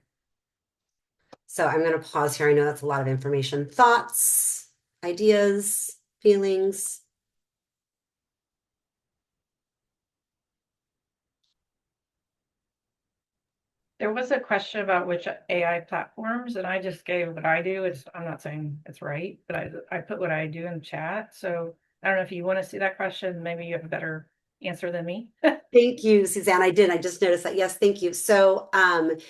So I'm going to pause here. I know that's a lot of information. Thoughts, ideas, feelings? There was a question about which AI platforms, and I just gave what I do. I'm not saying it's right, but I put what I do in chat. So I don't know if you want to see that question. Maybe you have a better answer than me. Thank you, Suzanne. I did. I just noticed that. Yes, thank you. So,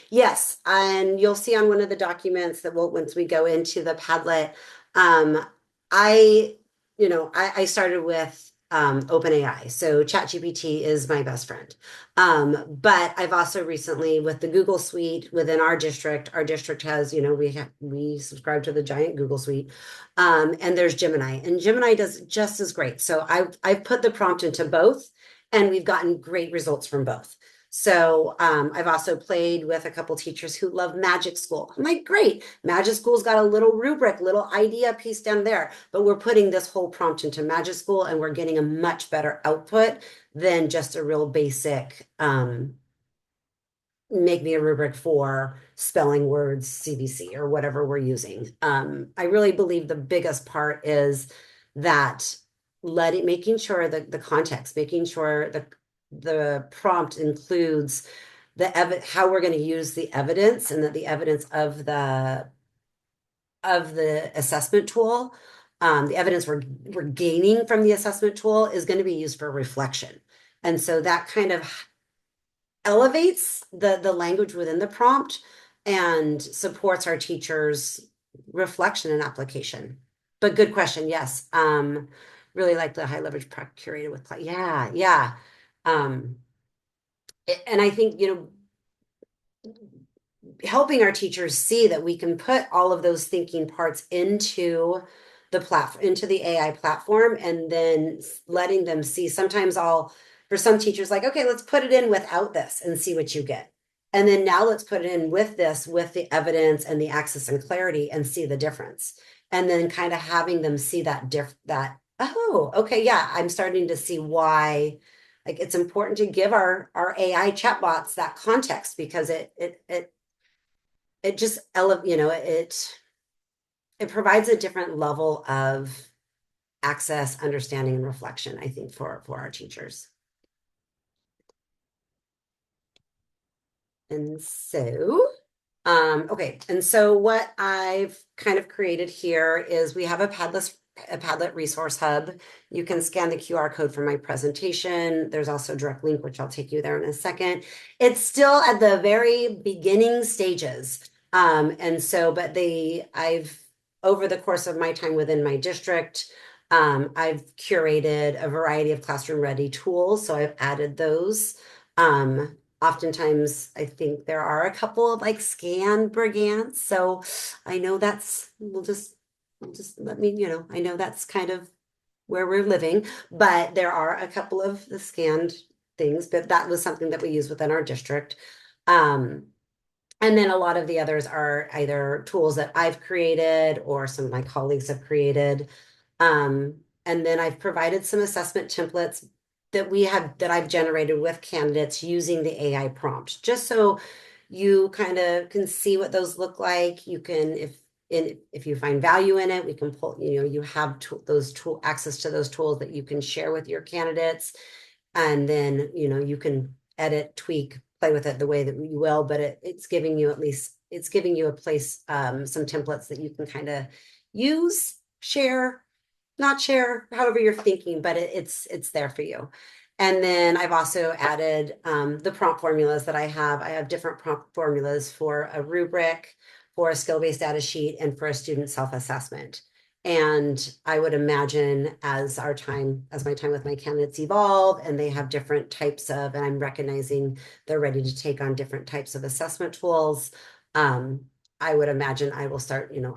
yes, and you'll see on one of the documents that once we go into the Padlet, I started with OpenAI. So ChatGPT is my best friend. But I've also recently with the Google Suite within our district has, we subscribe to the giant Google Suite. And there's Gemini, and Gemini does just as great. So I've put the prompt into both, and we've gotten great results from both. So I've also played with a couple teachers who love Magic School. I'm like, great, Magic School's got a little rubric, little idea piece down there, but we're putting this whole prompt into Magic School, and we're getting a much better output than just a real basic make me a rubric for spelling words, CVC, or whatever we're using. I really believe the biggest part is that making sure that the context, making sure the prompt includes how we're going to use the evidence, and that the evidence of the assessment tool, the evidence we're gaining from the assessment tool is going to be used for reflection. And so that kind of elevates the language within the prompt and supports our teachers' reflection and application. But good question, yes. Really like the high leverage curated with play. Yeah, yeah. Um, and I think, helping our teachers see that we can put all of those thinking parts into the platform, into the AI platform, and then letting them see. Sometimes for some teachers, like, okay, let's put it in without this and see what you get. And then now let's put it in with this, with the evidence and the access and clarity, and see the difference. And then kind of having them see oh, okay, yeah, I'm starting to see why. Like, it's important to give our AI chatbots that context, because it just it provides a different level of access, understanding, and reflection, I think, for our teachers. And so okay, and so what I've kind of created here is we have a Padlet resource hub. You can scan the QR code for my presentation. There's also a direct link, which I'll take you there in a second. It's still at the very beginning stages. And so, but over the course of my time within my district, I've curated a variety of classroom ready tools. So I've added those. Oftentimes I think there are a couple of like scan brigands. So I know we'll just let me, I know that's kind of where we're living, but there are a couple of the scanned things, but that was something that we use within our district. And then a lot of the others are either tools that I've created or some of my colleagues have created. And then I've provided some assessment templates that I've generated with candidates using the AI prompt, just so you kind of can see what those look like. You can, if you find value in it, we can pull, you have access to those tools that you can share with your candidates. And then, you can edit, tweak, play with it the way that you will, but it's giving you a place, some templates that you can kind of use, share, not share, however you're thinking, but it's there for you. And then I've also added the prompt formulas that I have. I have different prompt formulas for a rubric, for a skill-based data sheet, and for a student self-assessment. And I would imagine as my time with my candidates evolve and they have different types and I'm recognizing they're ready to take on different types of assessment tools, I would imagine I will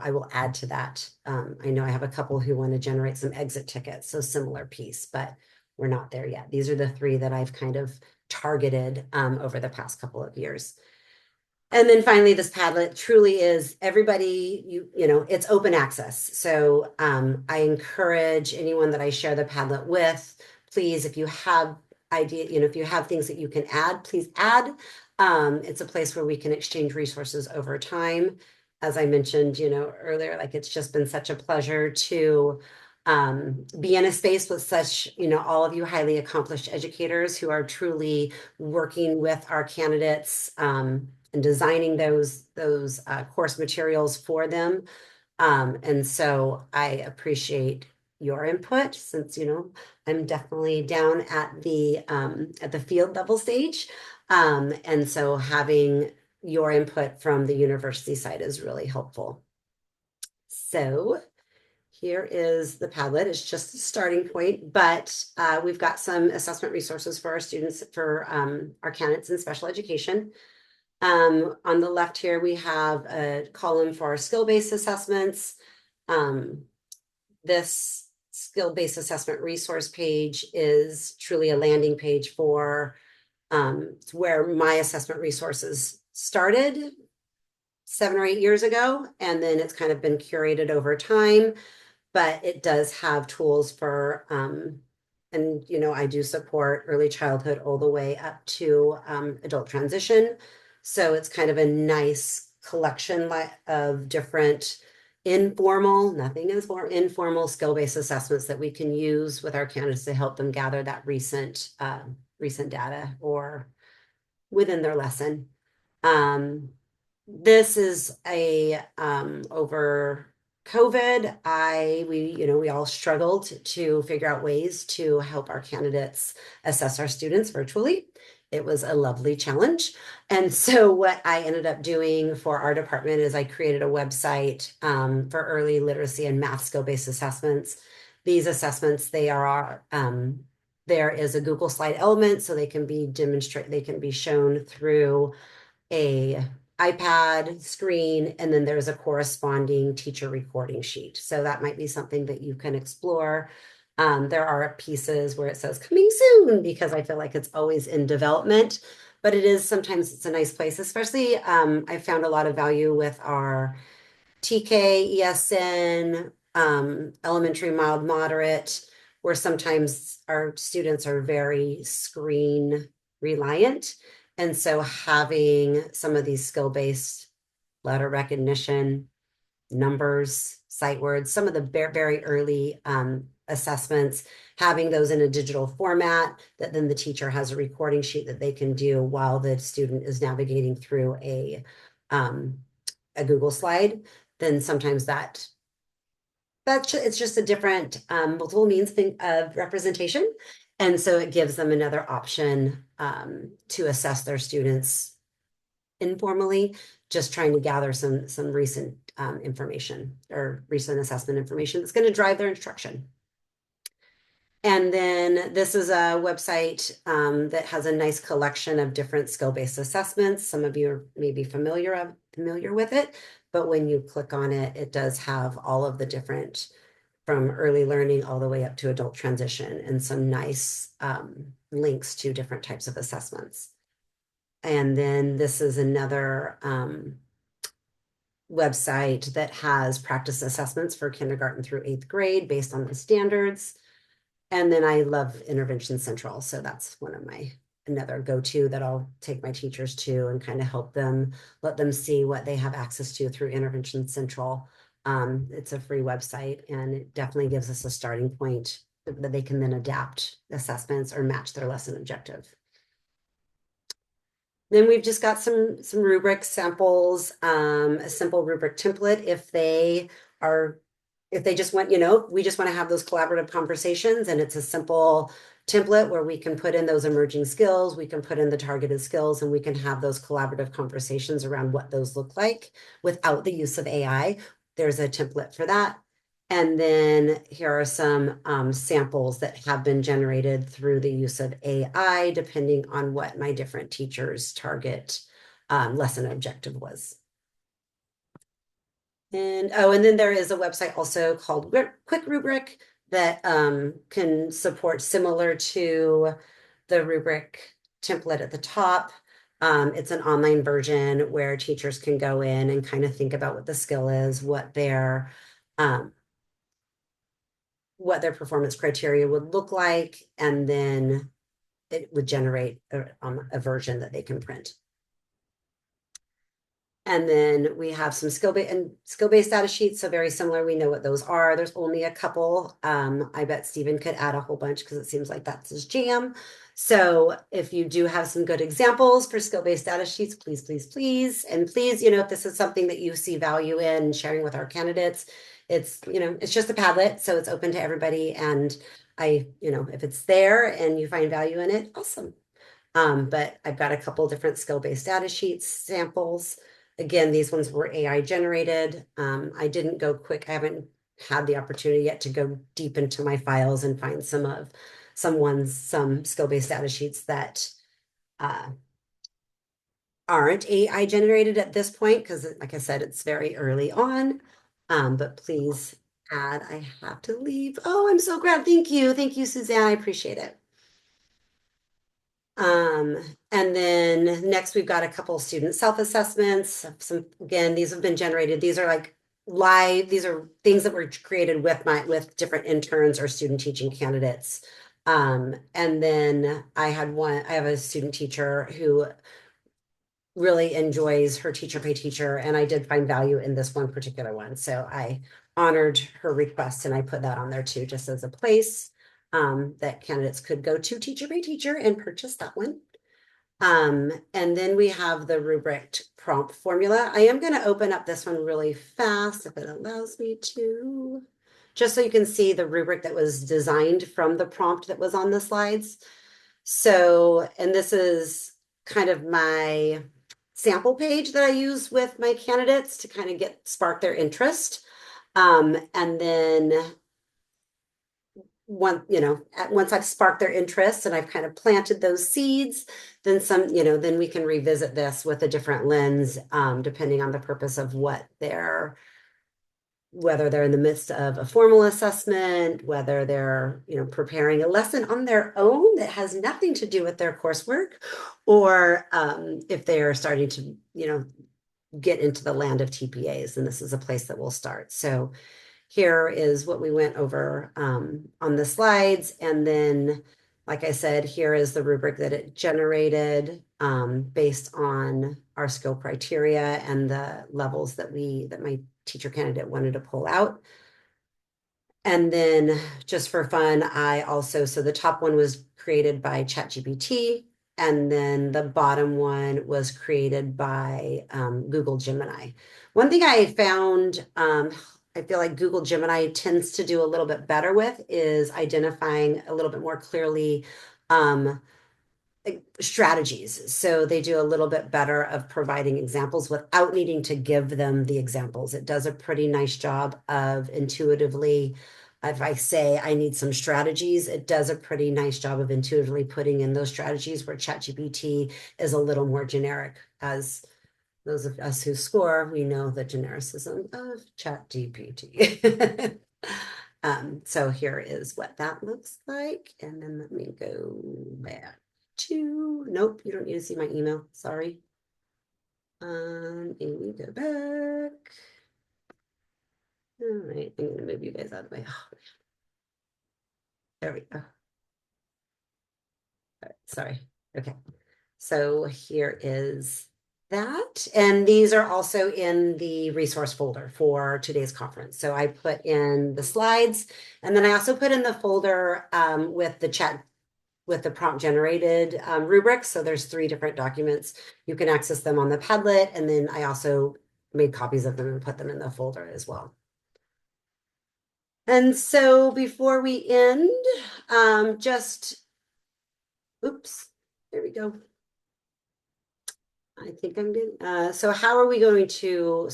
I will add to that. I know I have a couple who want to generate some exit tickets, so similar piece, but we're not there yet. These are the three that I've kind of targeted over the past couple of years. And then finally, this Padlet truly is everybody, it's open access. So I encourage anyone that I share the Padlet with, please, if you have if you have things that you can add, please add. It's a place where we can exchange resources over time. As I mentioned, earlier, like, it's just been such a pleasure to be in a space with such, all of you highly accomplished educators who are truly working with our candidates and designing those course materials for them. And so I appreciate your input, since I'm definitely down at the field level stage. And so having your input from the university side is really helpful. So here is the Padlet. It's just a starting point, but we've got some assessment resources for our students, for our candidates in special education. On the left here, we have a column for our skill-based assessments. This skill-based assessment resource page is truly a landing page for where my assessment resources started 7 or 8 years ago, and then it's kind of been curated over time, but it does have tools for and I do support early childhood all the way up to adult transition. So it's kind of a nice collection of different informal, nothing is more informal skill-based assessments that we can use with our candidates to help them gather that recent data or within their lesson. This is a over COVID, we all struggled to figure out ways to help our candidates assess our students virtually. It was a lovely challenge. And so what I ended up doing for our department is I created a website for early literacy and math skill-based assessments. These assessments, there is a Google slide element, so they can be shown through a iPad screen, and then there's a corresponding teacher recording sheet. So that might be something that you can explore. There are pieces where it says coming soon because I feel like it's always in development, but sometimes it's a nice place, especially I found a lot of value with our TK, ESN, elementary, mild, moderate, where sometimes our students are very screen reliant. And so having some of these skill-based letter recognition, numbers, sight words, some of the very early assessments, having those in a digital format that then the teacher has a recording sheet that they can do while the student is navigating through a Google slide, then sometimes it's just a different multiple means of representation. And so it gives them another option to assess their students informally, just trying to gather some recent information or recent assessment information that's going to drive their instruction. And then this is a website that has a nice collection of different skill-based assessments. Some of you are maybe familiar with it, but when you click on it, it does have all of the different, from early learning all the way up to adult transition, and some nice links to different types of assessments. And then this is another website that has practice assessments for kindergarten through 8th grade based on the standards. And then I love Intervention Central. So that's one of another go-to that I'll take my teachers to and kind of help them, let them see what they have access to through Intervention Central. It's a free website, and it definitely gives us a starting point that they can then adapt assessments or match their lesson objective. Then we've just got some rubric samples, a simple rubric template if they just want, we just want to have those collaborative conversations, and it's a simple template where we can put in those emerging skills, we can put in the targeted skills, and we can have those collaborative conversations around what those look like without the use of AI. There's a template for that. And then here are some samples that have been generated through the use of AI, depending on what my different teachers' target lesson objective was. And then there is a website also called Quick Rubric that can support, similar to the rubric template at the top. It's an online version where teachers can go in and kind of think about what the skill is, what their performance criteria would look like, and then it would generate a version that they can print. And then we have some skill-based data sheets, so very similar. We know what those are. There's only a couple. I bet Stephen could add a whole bunch because it seems like that's his jam. So if you do have some good examples for skill-based data sheets, please, please, please. And please, if this is something that you see value in sharing with our candidates, it's just a Padlet, so it's open to everybody. And if it's there and you find value in it, awesome. But I've got a couple different skill-based data sheets samples. Again, these ones were AI generated. I didn't go quick. I haven't had the opportunity yet to go deep into my files and find some skill-based data sheets that aren't AI generated at this point, because like I said, it's very early on. But please add, I have to leave. Oh, I'm so glad. Thank you. Thank you, Suzanne. I appreciate it. And then next we've got a couple student self-assessments. Again, these have been generated. These are like live, these are things that were created with different interns or student teaching candidates. And then I have a student teacher who really enjoys her teacher pay teacher, and I did find value in this one particular one. So I honored her request and I put that on there too, just as a place that candidates could go to teacher pay teacher and purchase that one. And then we have the rubric prompt formula. I am going to open up this one really fast if it allows me to, just so you can see the rubric that was designed from the prompt that was on the slides. So, and this is kind of my sample page that I use with my candidates to kind of spark their interest. And then once I've sparked their interest and I've kind of planted those seeds, then then we can revisit this with a different lens, depending on the purpose of whether they're in the midst of a formal assessment, whether they're, preparing a lesson on their own that has nothing to do with their coursework, or if they are starting to, get into the land of TPAs, and this is a place that we'll start. So here is what we went over on the slides. And then, like I said, here is the rubric that it generated based on our skill criteria and the levels that my teacher candidate wanted to pull out. And then just for fun, so the top one was created by ChatGPT, and then the bottom one was created by Google Gemini. One thing I found, I feel like Google Gemini tends to do a little bit better with is identifying a little bit more clearly strategies. So they do a little bit better of providing examples without needing to give them the examples. It does a pretty nice job of intuitively, if I say I need some strategies, it does a pretty nice job of intuitively putting in those strategies, where ChatGPT is a little more generic. As those of us who score, we know the genericism of ChatGPT. So here is what that looks like. And then let me go back to, nope, you don't need to see my email. Sorry. Amy, go back. All right, I'm gonna move you guys out of the way. Oh, there we go. All right, sorry. Okay. So here is that. And these are also in the resource folder for today's conference. So I put in the slides, and then I also put in the folder with the prompt generated rubrics. So there's 3 different documents. You can access them on the Padlet, and then I also made copies of them and put them in the folder as well. And so before we end, oops, there we go. I think I'm good. So how are we going to,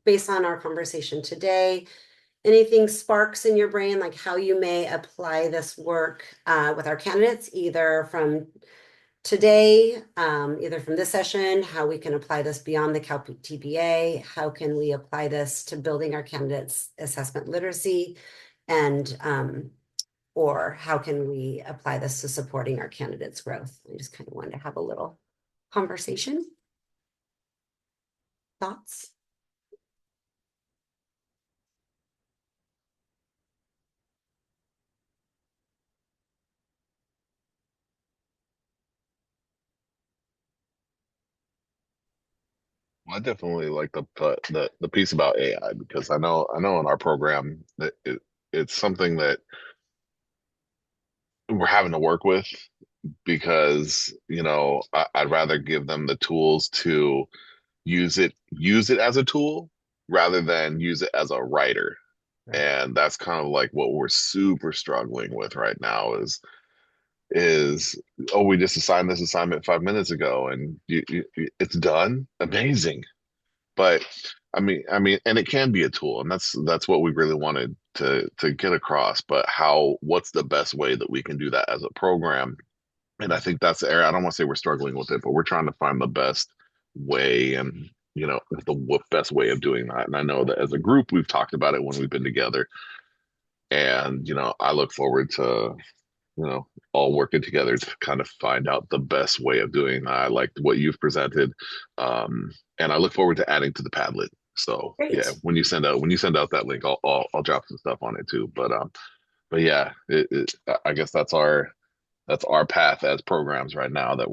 based on our conversation today, anything sparks in your brain, like how you may apply this work with our candidates, either from today, either from this session, how we can apply this beyond the CalTPA, how can we apply this to building our candidates' assessment literacy, and or how can we apply this to supporting our candidates' growth? I just kind of wanted to have a little conversation. Thoughts? I definitely like the piece about AI, because I know in our program that it's something that we're having to work with, because I'd rather give them the tools to use it as a tool rather than use it as a writer. Right. And that's kind of like what we're super struggling with right now is oh, we just assigned this assignment 5 minutes ago and it's done. Amazing. But I mean, and it can be a tool, and that's what we really wanted to get across. But what's the best way that we can do that as a program? And I think that's the area. I don't want to say we're struggling with it, but we're trying to find the best way, and the best way of doing that. And I know that as a group, we've talked about it when we've been together, and I look forward to all working together to kind of find out the best way of doing that. I liked what you've presented, and I look forward to adding to the Padlet. So yeah, Great. when you send out that link, I'll drop some stuff on it too. But yeah, I guess that's our path as programs right now that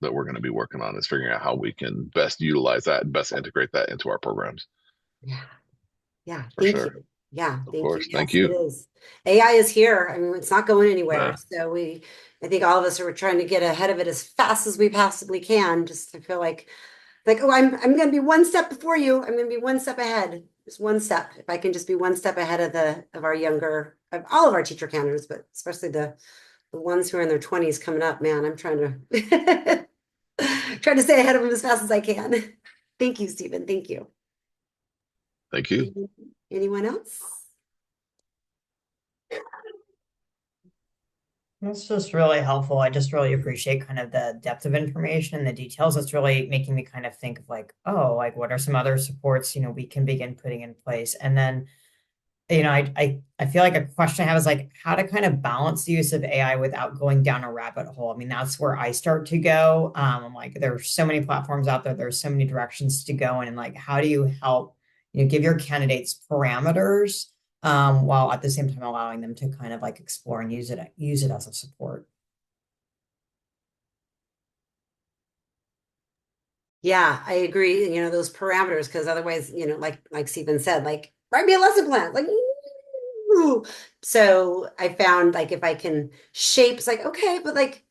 that we're going to be working on is figuring out how we can best utilize that and best integrate that into our programs. Yeah. Yeah. For Thank sure. you. Yeah. Of Thank you. course. Thank Yes, it you. is. AI is here. I mean, it's not going anywhere. Yeah. So I think all of us are trying to get ahead of it as fast as we possibly can. Just to feel like, oh, I'm going to be one step before you. I'm going to be one step ahead. Just one step. If I can just be one step ahead of our younger, of all of our teacher candidates, but especially the ones who are in their 20s coming up, man, I'm trying to trying to stay ahead of them as fast as I can. Thank you, Stephen. Thank you. Thank you. Anyone else? That's just really helpful. I just really appreciate kind of the depth of information and the details. It's really making me kind of think of like, oh, like what are some other supports, we can begin putting in place. And then, I feel like a question I have is like how to kind of balance the use of AI without going down a rabbit hole. I mean, that's where I start to go. I'm like, there's so many platforms out there, there's so many directions to go in, and like, how do you help, give your candidates parameters while at the same time allowing them to kind of like explore and use it as a support. Yeah, I agree. Those parameters, because otherwise, like Stephen said, like write me a lesson plan. Like, ooh. So I found like if I can shape, it's like, okay, but like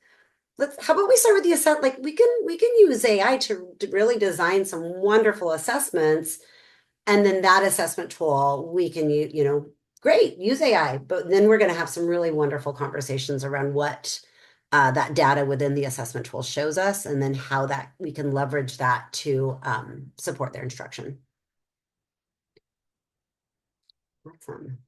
how about we start with the assessment? Like we can use AI to really design some wonderful assessments. And then that assessment tool we can use, great, use AI, but then we're going to have some really wonderful conversations around what that data within the assessment tool shows us, and then how that we can leverage that to support their instruction. Awesome.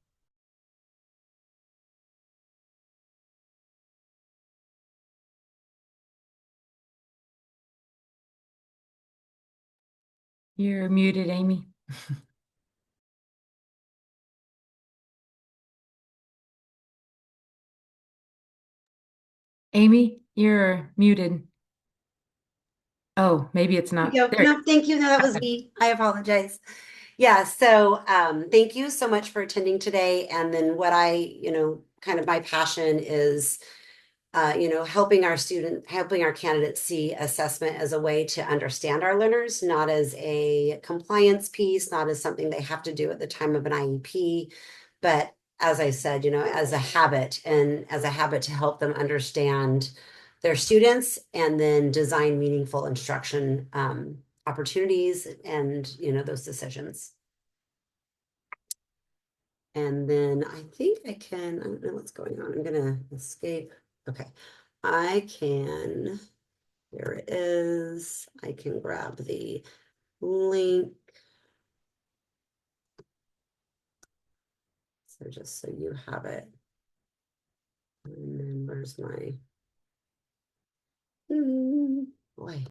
You're muted, Amy. Amy, you're muted. Oh, maybe it's not. There. No, thank you. No, that was me. I apologize. Yeah, so thank you so much for attending today. And then what kind of my passion is helping our candidates see assessment as a way to understand our learners, not as a compliance piece, not as something they have to do at the time of an IEP, but as I said, as a habit, and as a habit to help them understand their students and then design meaningful instruction opportunities and, those decisions. And then I think I don't know what's going on. I'm gonna escape. Okay. Here it is. I can grab the link. So just so you have it. And then where's my, boy.